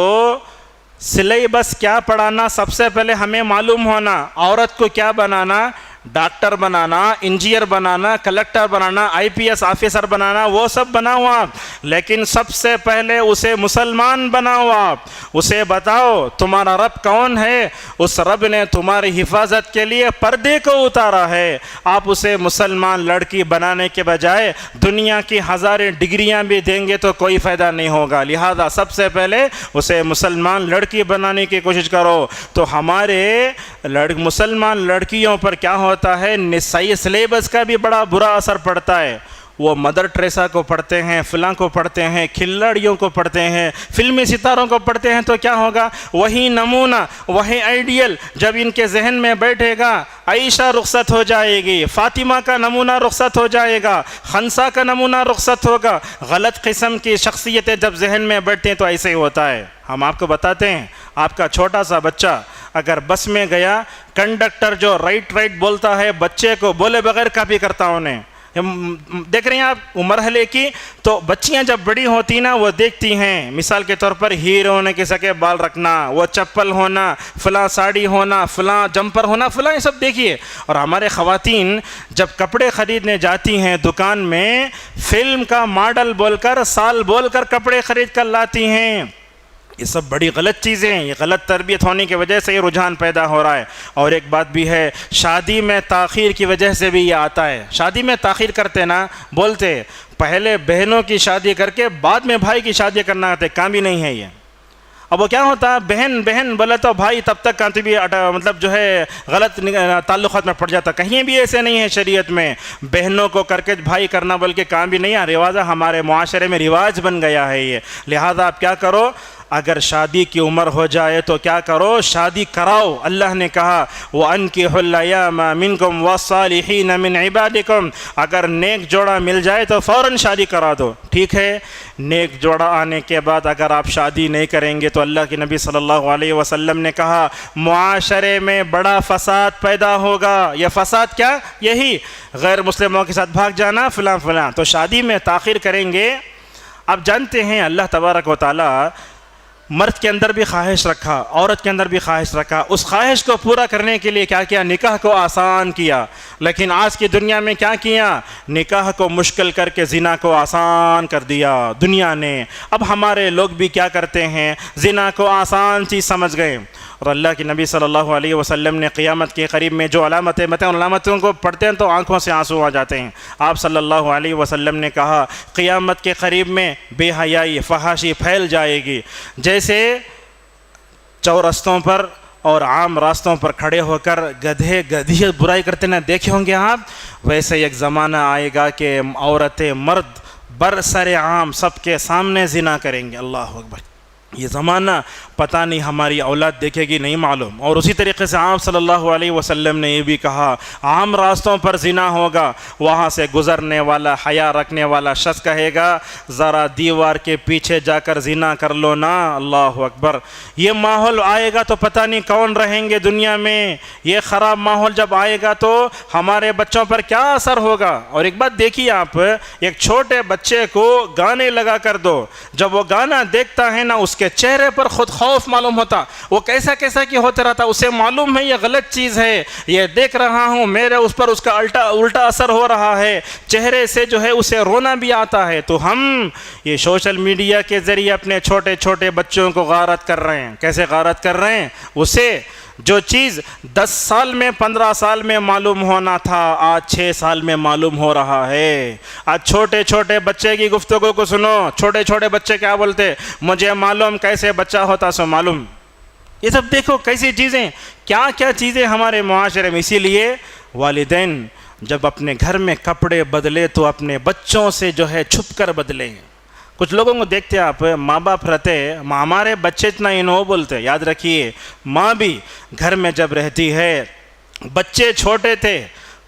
سلیبس کیا پڑھانا سب سے پہلے ہمیں معلوم ہونا۔ عورت کو کیا بنانا؟ ڈاکٹر بنانا، انجینئر بنانا، کلکٹر بنانا، IPS آفیسر بنانا، وہ سب بناؤ آپ، لیکن سب سے پہلے اسے مسلمان بناؤ آپ۔ اسے بتاؤ تمہارا رب کون ہے، اس رب نے تمہاری حفاظت کے لیے پردے کو اتارا ہے۔ آپ اسے مسلمان لڑکی بنانے کے بجائے دنیا کی ہزاریں ڈگریاں بھی دیں گے تو کوئی فائدہ نہیں ہوگا۔ لہذا سب سے پہلے اسے مسلمان لڑکی بنانے کی کوشش کرو۔ تو ہمارے مسلمان لڑکیوں پر کیا ہوتا ہے، نسائی سلیبس کا بھی بڑا برا اثر پڑتا ہے۔ وہ مدر ٹریسا کو پڑھتے ہیں، فلاں کو پڑھتے ہیں، کھلاڑیوں کو پڑھتے ہیں، فلمی ستاروں کو پڑھتے ہیں، تو کیا ہوگا؟ وہی نمونہ، وہی آئیڈیل جب ان کے ذہن میں بیٹھے گا، عائشہ رخصت ہو جائے گی، فاطمہ کا نمونہ رخصت ہو جائے گا، خنسا کا نمونہ رخصت ہوگا۔ غلط قسم کی شخصیتیں جب ذہن میں بیٹھتے ہیں تو ایسے ہی ہوتا ہے۔ ہم آپ کو بتاتے ہیں، آپ کا چھوٹا سا بچہ اگر بس میں گیا، کنڈکٹر جو رائٹ بولتا ہے بچے کو بولے بغیر کاپی کرتا انہیں۔ دیکھ رہے ہیں آپ مرحلے کی، تو بچیاں جب بڑی ہوتی نا وہ دیکھتی ہیں، مثال کے طور پر ہیرو ہونے کے سکے بال رکھنا، وہ چپل ہونا، فلاں ساڑی ہونا، فلاں جمپر ہونا، فلاں، یہ سب دیکھیے۔ اور ہمارے خواتین جب کپڑے خریدنے جاتی ہیں دکان میں، فلم کا ماڈل بول کر، سال بول کر کپڑے خرید کر لاتی ہیں۔ یہ سب بڑی غلط چیزیں ہیں، یہ غلط تربیت ہونے کی وجہ سے یہ رجحان پیدا ہو رہا ہے۔ اور ایک بات بھی ہے، شادی میں تاخیر کی وجہ سے بھی یہ آتا ہے۔ شادی میں تاخیر کرتے نا، بولتے پہلے بہنوں کی شادی کر کے بعد میں بھائی کی شادی کرنا آتے، کام ہی نہیں ہے یہ۔ اب وہ کیا ہوتا ہے، بہن بولے تو بھائی تب تک کانتی بھی مطلب جو ہے غلط تعلقات میں پڑ جاتا۔ کہیں بھی ایسے نہیں ہے شریعت میں، بہنوں کو کر کے بھائی کرنا بول کے کام بھی نہیں ہے، رواج ہمارے معاشرے میں رواج بن گیا ہے یہ۔ لہذا آپ کیا کرو، اگر شادی کی عمر ہو جائے تو کیا کرو، شادی کراؤ۔ اللہ نے کہا وَأَنكِحُوا الْأَيَامَ مِنكُمْ وَالصَّالِحِينَ مِنْ عِبَادِكُمْ، اگر نیک جوڑا مل جائے تو فوراً شادی کرا دو۔ ٹھیک ہے، نیک جوڑا آنے کے بعد اگر آپ شادی نہیں کریں گے تو اللہ کے نبی صلی اللہ علیہ وسلم نے کہا معاشرے میں بڑا فساد پیدا ہوگا۔ یہ فساد کیا؟ یہی غیر مسلموں کے ساتھ بھاگ جانا، فلاں فلاں۔ تو شادی میں تاخیر کریں گے۔ آپ جانتے ہیں اللہ تبارک و تعالی مرد کے اندر بھی خواہش رکھا، عورت کے اندر بھی خواہش رکھا، اس خواہش کو پورا کرنے کے لیے کیا کیا، نکاح کو آسان کیا۔ لیکن آج کی دنیا میں کیا کیا، نکاح کو مشکل کر کے زنا کو آسان کر دیا دنیا نے۔ اب ہمارے لوگ بھی کیا کرتے ہیں، زنا کو آسان چیز سمجھ گئے۔ اور اللہ کے نبی صلی اللہ علیہ وسلم نے قیامت کے قریب میں جو علامتیں بتائیں، ان علامتوں کو پڑھتے ہیں تو آنکھوں سے آنسو آ جاتے ہیں۔ آپ صلی اللہ علیہ وسلم نے کہا قیامت کے قریب میں بے حیائی، فحاشی پھیل جائے گی، جیسے چورستوں پر اور عام راستوں پر کھڑے ہو کر گدھے گدھی برائی کرتے نہ دیکھے ہوں گے آپ، ویسے ایک زمانہ آئے گا کہ عورتیں مرد برسر عام سب کے سامنے زنا کریں گے۔ اللہ اکبر۔ یہ زمانہ پتہ نہیں ہماری اولاد دیکھے گی، نہیں معلوم۔ اور اسی طریقے سے آپ صلی اللہ علیہ وسلم نے یہ بھی کہا عام راستوں پر زنا ہوگا، وہاں سے گزرنے والا حیا رکھنے والا شخص کہے گا ذرا دیوار کے پیچھے جا کر زنا کر لو نا۔ اللہ اکبر۔ یہ ماحول آئے گا تو پتہ نہیں کون رہیں گے دنیا میں۔ یہ خراب ماحول جب آئے گا تو ہمارے بچوں پر کیا اثر ہوگا۔ اور ایک بات دیکھیے آپ، ایک چھوٹے بچے کو گانے لگا کر دو، جب وہ گانا دیکھتا ہے نا اس کے چہرے پر خود خوف خوف معلوم ہوتا، وہ کیسا کیسا کہ ہوتا رہتا، اسے معلوم ہے یہ غلط چیز ہے، یہ دیکھ رہا ہوں میرے اس پر اس کا الٹا اثر ہو رہا ہے، چہرے سے جو ہے اسے رونا بھی آتا ہے۔ تو ہم یہ سوشل میڈیا کے ذریعے اپنے چھوٹے چھوٹے بچوں کو غارت کر رہے ہیں۔ کیسے غارت کر رہے ہیں؟ اسے جو چیز 10 سال میں 15 سال میں معلوم ہونا تھا آج 6 سال میں معلوم ہو رہا ہے۔ آج چھوٹے چھوٹے بچے کی گفتگو کو سنو، چھوٹے چھوٹے بچے کیا بولتے؟ مجھے معلوم کیسے بچہ ہوتا سو معلوم۔ یہ سب دیکھو کیسی چیزیں، کیا کیا چیزیں ہمارے معاشرے میں۔ اسی لیے والدین جب اپنے گھر میں کپڑے بدلے تو اپنے بچوں سے جو ہے چھپ کر بدلیں۔ کچھ لوگوں کو دیکھتے آپ ماں باپ رہتے، ہمارے بچے اتنا انہو بولتے، یاد رکھیے ماں بھی گھر میں جب رہتی ہے، بچے چھوٹے تھے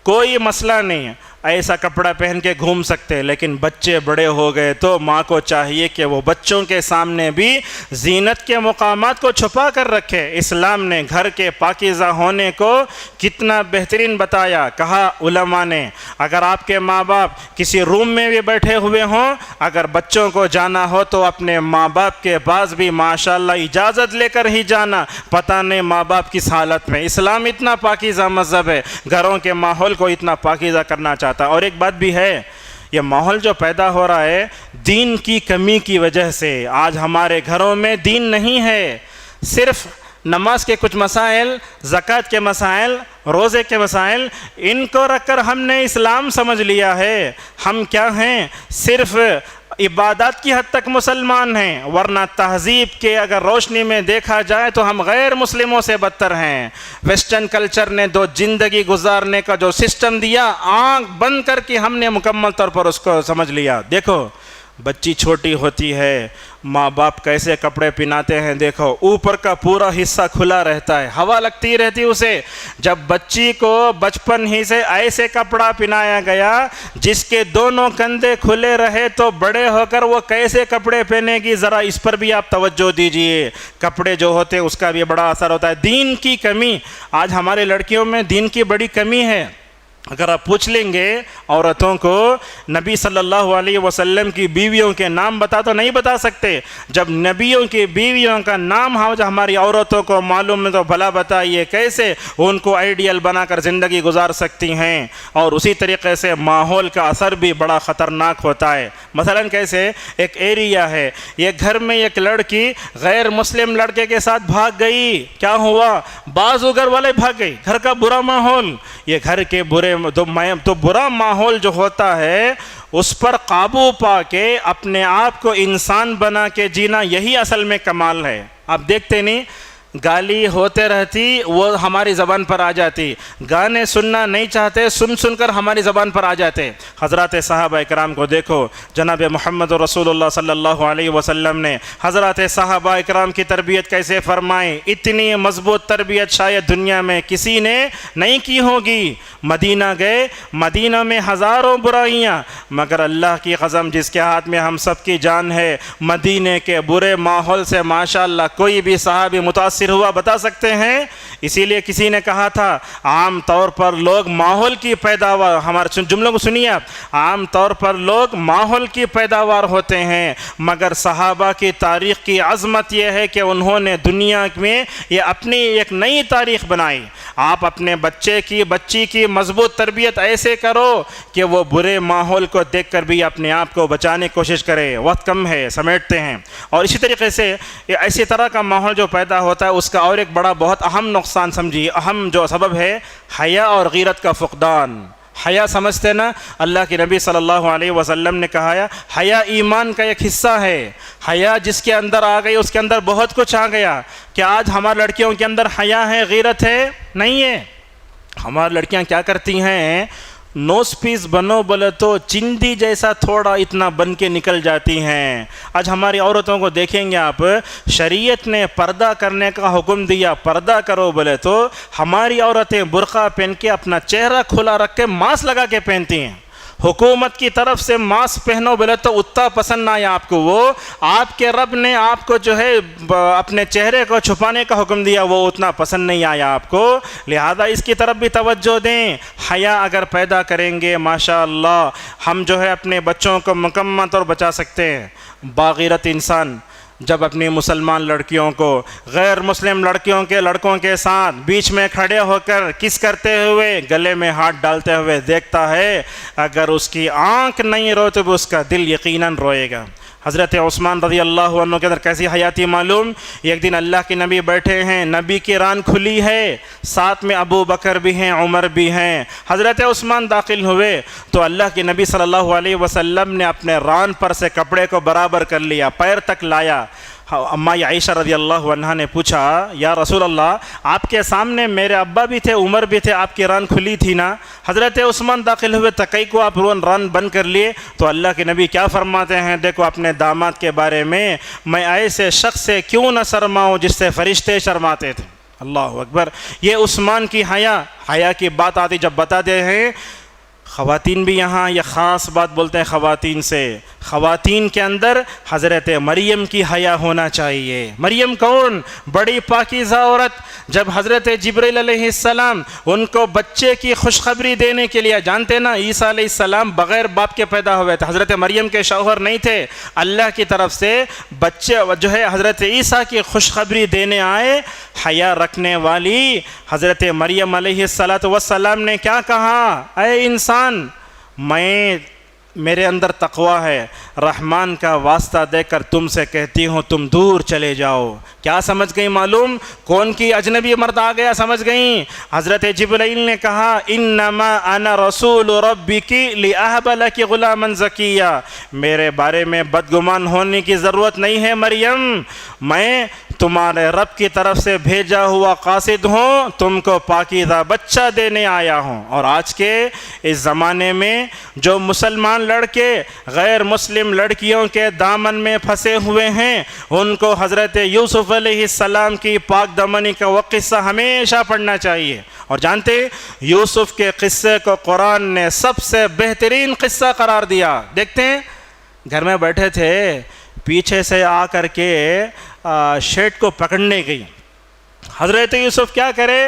کوئی مسئلہ نہیں، ایسا کپڑا پہن کے گھوم سکتے، لیکن بچے بڑے ہو گئے تو ماں کو چاہیے کہ وہ بچوں کے سامنے بھی زینت کے مقامات کو چھپا کر رکھے۔ اسلام نے گھر کے پاکیزہ ہونے کو کتنا بہترین بتایا۔ کہا علماء نے اگر آپ کے ماں باپ کسی روم میں بھی بیٹھے ہوئے ہوں، اگر بچوں کو جانا ہو تو اپنے ماں باپ کے پاس بھی ماشاءاللہ اجازت لے کر ہی جانا، پتہ نہیں ماں باپ کس حالت میں۔ اسلام اتنا پاکیزہ مذہب ہے، گھروں کے ماحول کو اتنا پاکیزہ کرنا چاہتا۔ اور ایک بات بھی ہے، یہ ماحول جو پیدا ہو رہا ہے دین کی کمی کی وجہ سے۔ آج ہمارے گھروں میں دین نہیں ہے، صرف نماز کے کچھ مسائل، زکوٰۃ کے مسائل، روزے کے مسائل، ان کو رکھ کر ہم نے اسلام سمجھ لیا ہے۔ ہم کیا ہیں؟ صرف عبادات کی حد تک مسلمان ہیں، ورنہ تہذیب کے اگر روشنی میں دیکھا جائے تو ہم غیر مسلموں سے بدتر ہیں۔ ویسٹرن کلچر نے دو زندگی گزارنے کا جو سسٹم دیا، آنکھ بند کر کے ہم نے مکمل طور پر اس کو سمجھ لیا۔ دیکھو بچی چھوٹی ہوتی ہے، ماں باپ کیسے کپڑے پہناتے ہیں، دیکھو اوپر کا پورا حصہ کھلا رہتا ہے، ہوا لگتی رہتی اسے۔ جب بچی کو بچپن ہی سے ایسے کپڑا پہنایا گیا جس کے دونوں کندھے کھلے رہے تو بڑے ہو کر وہ کیسے کپڑے پہنے گی، ذرا اس پر بھی آپ توجہ دیجئے۔ کپڑے جو ہوتے ہیں اس کا بھی بڑا اثر ہوتا ہے۔ دین کی کمی، آج ہمارے لڑکیوں میں دین کی بڑی کمی ہے۔ اگر آپ پوچھ لیں گے عورتوں کو نبی صلی اللہ علیہ وسلم کی بیویوں کے نام بتا تو نہیں بتا سکتے۔ جب نبیوں کی بیویوں کا نام ہماری عورتوں کو معلوم ہے تو بھلا بتائیے کیسے ان کو آئیڈیل بنا کر زندگی گزار سکتی ہیں۔ اور اسی طریقے سے ماحول کا اثر بھی بڑا خطرناک ہوتا ہے۔ مثلا کیسے ایک ایریا ہے، یہ گھر میں ایک لڑکی غیر مسلم لڑکے کے ساتھ بھاگ گئی، کیا ہوا؟ بعض گھر والے بھاگ گئی، گھر کا برا ماحول، یہ گھر کے تو برا ماحول جو ہوتا ہے اس پر قابو پا کے اپنے آپ کو انسان بنا کے جینا، یہی اصل میں کمال ہے۔ آپ دیکھتے نہیں گالی ہوتے رہتی وہ ہماری زبان پر آ جاتی، گانے سننا نہیں چاہتے سن کر ہماری زبان پر آ جاتے۔ حضرات صحابہ اکرام کو دیکھو، جناب محمد رسول اللہ صلی اللہ علیہ وسلم نے حضرات صحابہ اکرام کی تربیت کیسے فرمائی، اتنی مضبوط تربیت شاید دنیا میں کسی نے نہیں کی ہوگی۔ مدینہ گئے، مدینہ میں ہزاروں برائیاں، مگر اللہ کی قسم جس کے ہاتھ میں ہم سب کی جان ہے، مدینے کے برے ماحول سے ماشاءاللہ کوئی بھی صحابی متاثر ہوا بتا سکتے ہیں؟ اسی لیے کسی نے کہا تھا عام طور پر لوگ ماحول کی پیداوار، ہمارے جملوں کو سنیے آپ، عام طور پر لوگ ماحول کی پیداوار ہوتے ہیں، مگر صحابہ کی تاریخ کی عظمت یہ ہے کہ انہوں نے دنیا میں یہ اپنی ایک نئی تاریخ بنائی۔ آپ اپنے بچی کی مضبوط تربیت ایسے کرو کہ وہ برے ماحول کو دیکھ کر بھی اپنے آپ کو بچانے کی کوشش کرے۔ وقت کم ہے، سمیٹتے ہیں۔ اور اسی طریقے سے ایسی طرح کا ماحول جو پیدا ہوتا ہے اس کا اور ایک بڑا بہت اہم نقصان سمجھیے، اہم جو سبب ہے حیا اور غیرت کا فقدان۔ حیا سمجھتے نا، اللہ کے نبی صلی اللہ علیہ وسلم نے کہا ہے حیا ایمان کا ایک حصہ ہے۔ حیا جس کے اندر آ گئی اس کے اندر بہت کچھ آ گیا۔ کیا آج ہماری لڑکیوں کے اندر حیا ہے، غیرت ہے؟ نہیں ہے۔ ہماری لڑکیاں کیا کرتی ہیں، نوز پیس بنو بولے تو چندی جیسا تھوڑا اتنا بن کے نکل جاتی ہیں۔ آج ہماری عورتوں کو دیکھیں گے آپ، شریعت نے پردہ کرنے کا حکم دیا، پردہ کرو بولے تو ہماری عورتیں برقع پہن کے اپنا چہرہ کھلا رکھ کے ماسک لگا کے پہنتی ہیں۔ حکومت کی طرف سے ماسک پہنو بولے تو اتنا پسند نہ آیا آپ کو، وہ آپ کے رب نے آپ کو جو ہے اپنے چہرے کو چھپانے کا حکم دیا، وہ اتنا پسند نہیں آیا آپ کو، لہذا اس کی طرف بھی توجہ دیں۔ حیا اگر پیدا کریں گے ماشاءاللہ ہم جو ہے اپنے بچوں کو مکمل طور بچا سکتے ہیں۔ باغیرت انسان جب اپنی مسلمان لڑکیوں کو غیر مسلم لڑکوں کے ساتھ بیچ میں کھڑے ہو کر کس کرتے ہوئے، گلے میں ہاتھ ڈالتے ہوئے دیکھتا ہے، اگر اس کی آنکھ نہیں روئے تو اس کا دل یقیناً روئے گا۔ حضرت عثمان رضی اللہ عنہ کے اندر کیسی حیاتی معلوم، ایک دن اللہ کے نبی بیٹھے ہیں، نبی کی ران کھلی ہے، ساتھ میں ابو بکر بھی ہیں، عمر بھی ہیں، حضرت عثمان داخل ہوئے تو اللہ کے نبی صلی اللہ علیہ وسلم نے اپنے ران پر سے کپڑے کو برابر کر لیا، پیر تک لایا۔ اماں عائشہ رضی اللہ عنہا نے پوچھا، یا رسول اللہ، آپ کے سامنے میرے ابا بھی تھے، عمر بھی تھے، آپ کی ران کھلی تھی نا، حضرت عثمان داخل ہوئے، تقی کو آپ ران بند کر لیے؟ تو اللہ کے نبی کیا فرماتے ہیں، دیکھو اپنے داماد کے بارے میں ایسے شخص سے کیوں نہ شرماؤں جس سے فرشتے شرماتے تھے۔ اللہ اکبر۔ یہ عثمان کی حیا کی بات آتی جب بتاتے ہیں۔ خواتین بھی یہاں یہ خاص بات بولتے ہیں خواتین سے، خواتین کے اندر حضرت مریم کی حیا ہونا چاہیے۔ مریم کون؟ بڑی پاکیزہ عورت۔ جب حضرت جبرائیل علیہ السلام ان کو بچے کی خوشخبری دینے کے لیے، جانتے نا عیسیٰ علیہ السلام بغیر باپ کے پیدا ہوئے تھے، حضرت مریم کے شوہر نہیں تھے، اللہ کی طرف سے بچے جو ہے حضرت عیسیٰ کی خوشخبری دینے آئے، حیا رکھنے والی حضرت مریم علیہ السلام نے کیا کہا، اے انسان، میرے اندر تقویٰ ہے، رحمان کا واسطہ دے کر تم سے کہتی ہوں تم دور چلے جاؤ۔ کیا سمجھ گئی معلوم؟ کون کی اجنبی مرد آ گیا، سمجھ گئیں؟ حضرت جبرائیل نے کہا، انما انا رسول ربک لاہب لک غلاما زکیا، میرے بارے میں بدگمان ہونے کی ضرورت نہیں ہے مریم، میں تمہارے رب کی طرف سے بھیجا ہوا قاصد ہوں، تم کو پاکیزہ بچہ دینے آیا ہوں۔ اور آج کے اس زمانے میں جو مسلمان لڑکے غیر مسلم لڑکیوں کے دامن میں پھنسے ہوئے ہیں، ان کو حضرت یوسف علیہ السلام کی پاک دامنی کا وہ قصہ ہمیشہ پڑھنا چاہیے۔ اور جانتے یوسف کے قصے کو قرآن نے سب سے بہترین قصہ قرار دیا۔ دیکھتے ہیں، گھر میں بیٹھے تھے، پیچھے سے آ کر کے شیٹ کو پکڑنے گئی، حضرت یوسف کیا کرے،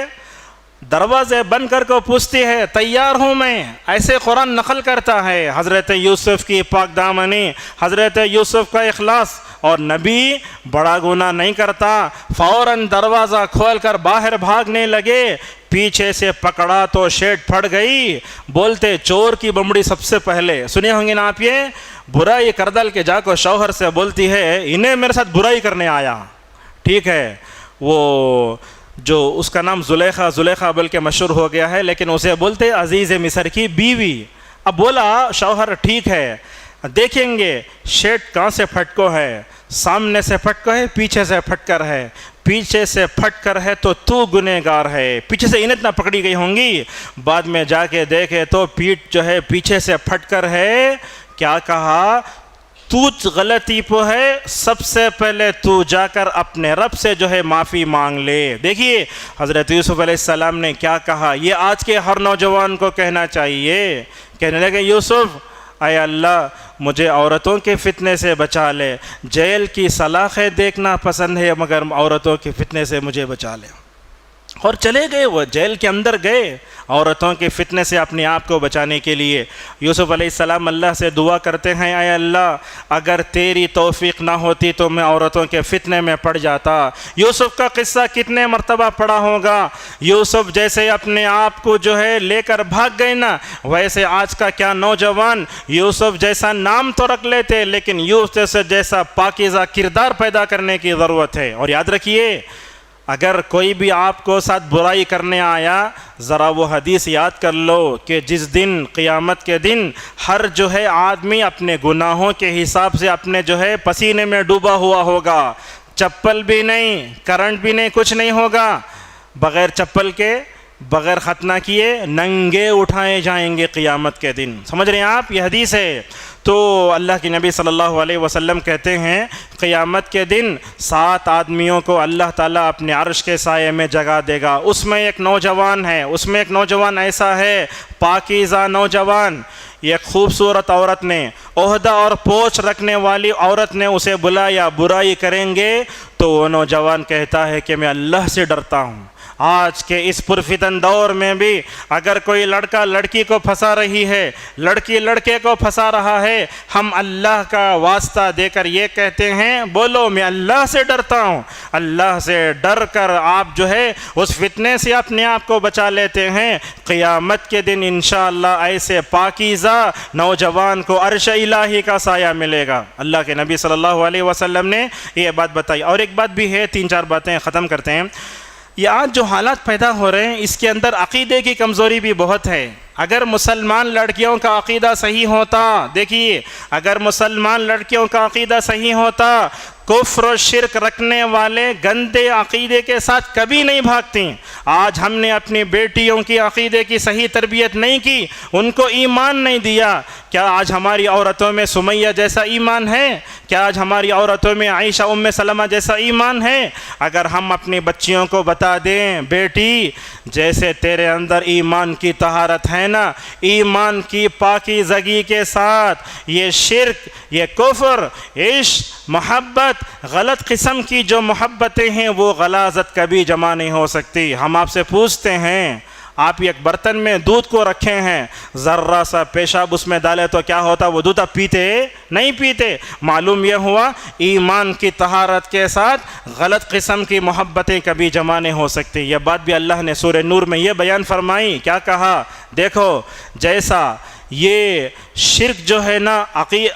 دروازے بند کر کو پوچھتی ہے، تیار ہوں میں، ایسے قرآن نقل کرتا ہے حضرت یوسف کی پاک دامنی، حضرت یوسف کا اخلاص۔ اور نبی بڑا گناہ نہیں کرتا، فوراً دروازہ کھول کر باہر بھاگنے لگے، پیچھے سے پکڑا تو شیٹ پھٹ گئی، بولتے چور کی بمڑی سب سے پہلے، سنے ہوں گے نا آپ، یہ برائی کر ڈال کے جا کو شوہر سے بولتی ہے، انہیں میرے ساتھ برائی کرنے آیا، ٹھیک ہے، وہ جو اس کا نام زلیخا بلکہ مشہور ہو گیا ہے، لیکن اسے بولتے عزیز مصر کی بیوی۔ اب بولا شوہر، ٹھیک ہے دیکھیں گے شیٹ کہاں سے پھٹکو ہے، سامنے سے پھٹکو ہے، پیچھے سے پھٹ کر ہے، پیچھے سے پھٹ کر ہے تو گنہگار ہے، پیچھے سے انہیں اتنا پکڑی گئی ہوں گی، بعد میں جا کے دیکھے تو پیٹ جو ہے پیچھے سے پھٹ کر ہے، کیا کہا، تو غلطی پہ ہے، سب سے پہلے تو جا کر اپنے رب سے جو ہے معافی مانگ لے۔ دیکھیے حضرت یوسف علیہ السلام نے کیا کہا، یہ آج کے ہر نوجوان کو کہنا چاہیے، کہنے لگے، یوسف اے اللہ مجھے عورتوں کے فتنے سے بچا لے، جیل کی سلاخیں دیکھنا پسند ہے مگر عورتوں کے فتنے سے مجھے بچا لے۔ اور چلے گئے، وہ جیل کے اندر گئے عورتوں کے فتنے سے اپنے آپ کو بچانے کے لیے۔ یوسف علیہ السلام اللہ سے دعا کرتے ہیں، اے اللہ اگر تیری توفیق نہ ہوتی تو میں عورتوں کے فتنے میں پڑ جاتا۔ یوسف کا قصہ کتنے مرتبہ پڑھا ہوگا، یوسف جیسے اپنے آپ کو جو ہے لے کر بھاگ گئے نا، ویسے آج کا کیا نوجوان یوسف جیسا نام تو رکھ لیتے، لیکن یوسف جیسا پاکیزہ کردار پیدا کرنے کی ضرورت ہے۔ اور یاد رکھیے، اگر کوئی بھی آپ کو ساتھ برائی کرنے آیا، ذرا وہ حدیث یاد کر لو کہ جس دن قیامت کے دن ہر جو ہے آدمی اپنے گناہوں کے حساب سے اپنے جو ہے پسینے میں ڈوبا ہوا ہوگا، چپل بھی نہیں، کرنٹ بھی نہیں، کچھ نہیں ہوگا، بغیر چپل کے، بغیر ختنہ کیے، ننگے اٹھائے جائیں گے قیامت کے دن۔ سمجھ رہے ہیں آپ، یہ حدیث ہے۔ تو اللہ کے نبی صلی اللہ علیہ وسلم کہتے ہیں قیامت کے دن 7 آدمیوں کو اللہ تعالیٰ اپنے عرش کے سائے میں جگہ دے گا، اس میں ایک نوجوان ہے، اس میں ایک نوجوان ایسا ہے، پاکیزہ نوجوان، ایک خوبصورت عورت نے، عہدہ اور پوچھ رکھنے والی عورت نے اسے بلایا، برائی کریں گے تو وہ نوجوان کہتا ہے کہ میں اللہ سے ڈرتا ہوں، آج کے اس پرفتن دور میں بھی اگر کوئی لڑکا لڑکی کو پھنسا رہی ہے، لڑکی لڑکے کو پھنسا رہا ہے، ہم اللہ کا واسطہ دے کر یہ کہتے ہیں بولو میں اللہ سے ڈرتا ہوں۔ اللہ سے ڈر کر آپ جو ہے اس فتنے سے اپنے آپ کو بچا لیتے ہیں، قیامت کے دن انشاءاللہ ایسے پاکیزہ نوجوان کو عرش الہی کا سایہ ملے گا۔ اللہ کے نبی صلی اللہ علیہ وسلم نے یہ بات بتائی۔ اور ایک بات بھی ہے، 3-4 باتیں ختم کرتے ہیں۔ یہ آج جو حالات پیدا ہو رہے ہیں اس کے اندر عقیدے کی کمزوری بھی بہت ہے۔ اگر مسلمان لڑکیوں کا عقیدہ صحیح ہوتا، دیکھیے اگر مسلمان لڑکیوں کا عقیدہ صحیح ہوتا، کفر و شرک رکھنے والے گندے عقیدے کے ساتھ کبھی نہیں بھاگتی۔ آج ہم نے اپنی بیٹیوں کی عقیدے کی صحیح تربیت نہیں کی، ان کو ایمان نہیں دیا۔ کیا آج ہماری عورتوں میں سمیہ جیسا ایمان ہے؟ کیا آج ہماری عورتوں میں عائشہ ام سلمہ جیسا ایمان ہے؟ اگر ہم اپنی بچیوں کو بتا دیں بیٹی جیسے تیرے اندر ایمان کی طہارت ہے نا، ایمان کی پاکیزگی کے ساتھ یہ شرک، یہ کفر، عشق، محبت، غلط قسم کی جو محبتیں ہیں وہ غلاظت کبھی جمع نہیں ہو سکتی۔ ہم آپ سے پوچھتے ہیں، آپ ایک برتن میں دودھ کو رکھے ہیں، ذرہ سا پیشاب اس میں ڈالے تو کیا ہوتا؟ وہ دودھ آپ پیتے نہیں پیتے۔ معلوم یہ ہوا ایمان کی طہارت کے ساتھ غلط قسم کی محبتیں کبھی جمع نہیں ہو سکتی۔ یہ بات بھی اللہ نے سورہ نور میں یہ بیان فرمائی، کیا کہا؟ دیکھو جیسا یہ شرک جو ہے نا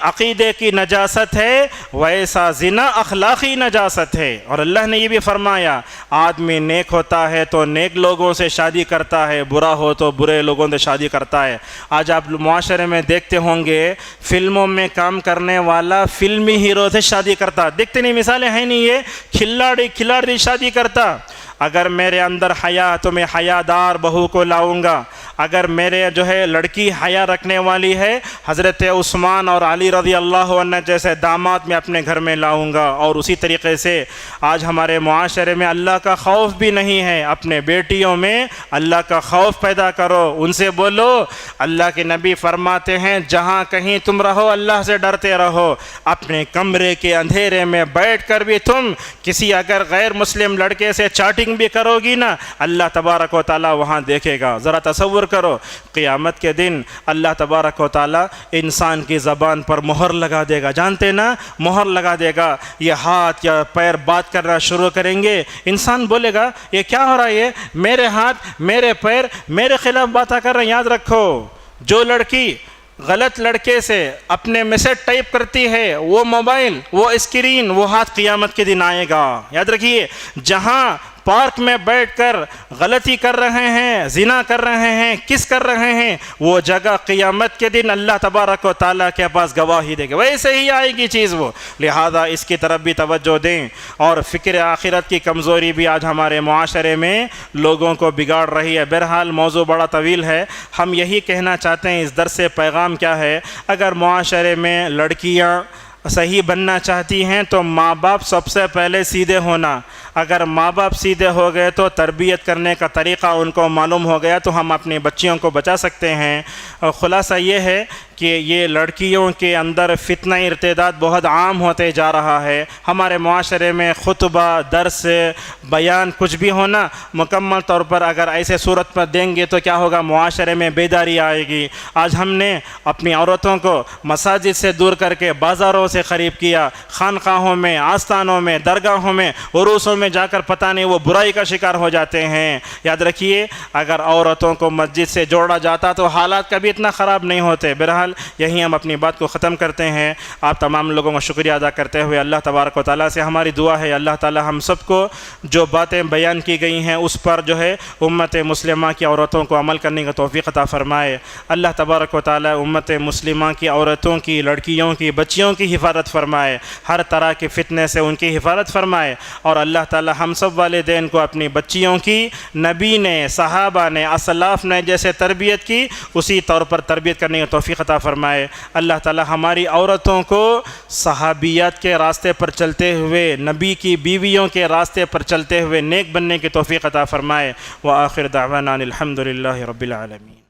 عقیدے کی نجاست ہے، ویسا زنا اخلاقی نجاست ہے۔ اور اللہ نے یہ بھی فرمایا آدمی نیک ہوتا ہے تو نیک لوگوں سے شادی کرتا ہے، برا ہو تو برے لوگوں سے شادی کرتا ہے۔ آج آپ معاشرے میں دیکھتے ہوں گے فلموں میں کام کرنے والا فلمی ہیرو سے شادی کرتا، دیکھتے نہیں مثالیں ہیں نہیں، یہ کھلاڑی شادی کرتا۔ اگر میرے اندر حیا تو میں حیادار بہو کو لاؤں گا، اگر میرے جو ہے لڑکی حیا رکھنے والی ہے حضرت عثمان اور علی رضی اللہ عنہ جیسے داماد میں اپنے گھر میں لاؤں گا۔ اور اسی طریقے سے آج ہمارے معاشرے میں اللہ کا خوف بھی نہیں ہے، اپنے بیٹیوں میں اللہ کا خوف پیدا کرو، ان سے بولو۔ اللہ کے نبی فرماتے ہیں جہاں کہیں تم رہو اللہ سے ڈرتے رہو، اپنے کمرے کے اندھیرے میں بیٹھ کر بھی تم کسی اگر غیر مسلم لڑکے سے چاٹنگ بھی کرو گی نا، اللہ تبارک و تعالیٰ وہاں دیکھے گا۔ ذرا تصور کرو قیامت کے دن اللہ تبارک و تعالیٰ انسان کی زبان پر مہر لگا دے گا، جانتے نا مہر لگا دے گا، یہ ہاتھ یا پیر بات کرنا شروع کریں گے، انسان بولے گا یہ کیا ہو رہا ہے، میرے ہاتھ میرے پیر میرے خلاف باتیں کر رہے ہیں۔ یاد رکھو جو لڑکی غلط لڑکے سے اپنے میسج ٹائپ کرتی ہے، وہ موبائل، وہ اسکرین، وہ ہاتھ قیامت کے دن آئے گا۔ یاد رکھیے جہاں پارک میں بیٹھ کر غلطی کر رہے ہیں، زنا کر رہے ہیں، کس کر رہے ہیں، وہ جگہ قیامت کے دن اللہ تبارک و تعالیٰ کے پاس گواہی دے گا، ویسے ہی آئے گی چیز وہ۔ لہذا اس کی طرف بھی توجہ دیں۔ اور فکر آخرت کی کمزوری بھی آج ہمارے معاشرے میں لوگوں کو بگاڑ رہی ہے۔ بہرحال موضوع بڑا طویل ہے، ہم یہی کہنا چاہتے ہیں اس درس سے پیغام کیا ہے، اگر معاشرے میں لڑکیاں صحیح بننا چاہتی ہیں تو ماں باپ سب سے پہلے سیدھے ہونا۔ اگر ماں باپ سیدھے ہو گئے تو تربیت کرنے کا طریقہ ان کو معلوم ہو گیا تو ہم اپنی بچیوں کو بچا سکتے ہیں۔ اور خلاصہ یہ ہے کہ یہ لڑکیوں کے اندر فتنہ ارتداد بہت عام ہوتے جا رہا ہے۔ ہمارے معاشرے میں خطبہ، درس، بیان کچھ بھی ہونا مکمل طور پر اگر ایسے صورت پر دیں گے تو کیا ہوگا، معاشرے میں بیداری آئے گی۔ آج ہم نے اپنی عورتوں کو مساجد سے دور کر کے بازاروں سے قریب کیا، خانقاہوں میں، آستانوں میں، درگاہوں میں، عروسوں میں جا کر پتہ نہیں وہ برائی کا شکار ہو جاتے ہیں۔ یاد رکھیے اگر عورتوں کو مسجد سے جوڑا جاتا تو حالات کبھی اتنا خراب نہیں ہوتے۔ بہرحال یہیں ہم اپنی بات کو ختم کرتے ہیں۔ آپ تمام لوگوں کا شکریہ ادا کرتے ہوئے اللہ تبارک و تعالیٰ سے ہماری دعا ہے اللہ تعالیٰ ہم سب کو جو باتیں بیان کی گئی ہیں اس پر جو ہے امت مسلمہ کی عورتوں کو عمل کرنے کا توفیق عطا فرمائے۔ اللہ تبارک و تعالیٰ امت مسلمہ کی عورتوں کی، لڑکیوں کی، بچیوں کی حفاظت فرمائے، ہر طرح کے فتنے سے ان کی حفاظت فرمائے۔ اور اللہ تعالیٰ ہم سب والدین کو اپنی بچیوں کی نبی نے، صحابہ نے، اسلاف نے جیسے تربیت کی اسی طور پر تربیت کرنے کا توفیق عطا فرمائے۔ اللہ تعالیٰ ہماری عورتوں کو صحابیات کے راستے پر چلتے ہوئے، نبی کی بیویوں کے راستے پر چلتے ہوئے نیک بننے کی توفیق عطا فرمائے۔ وآخر دعوانا الحمد للہ رب العالمین۔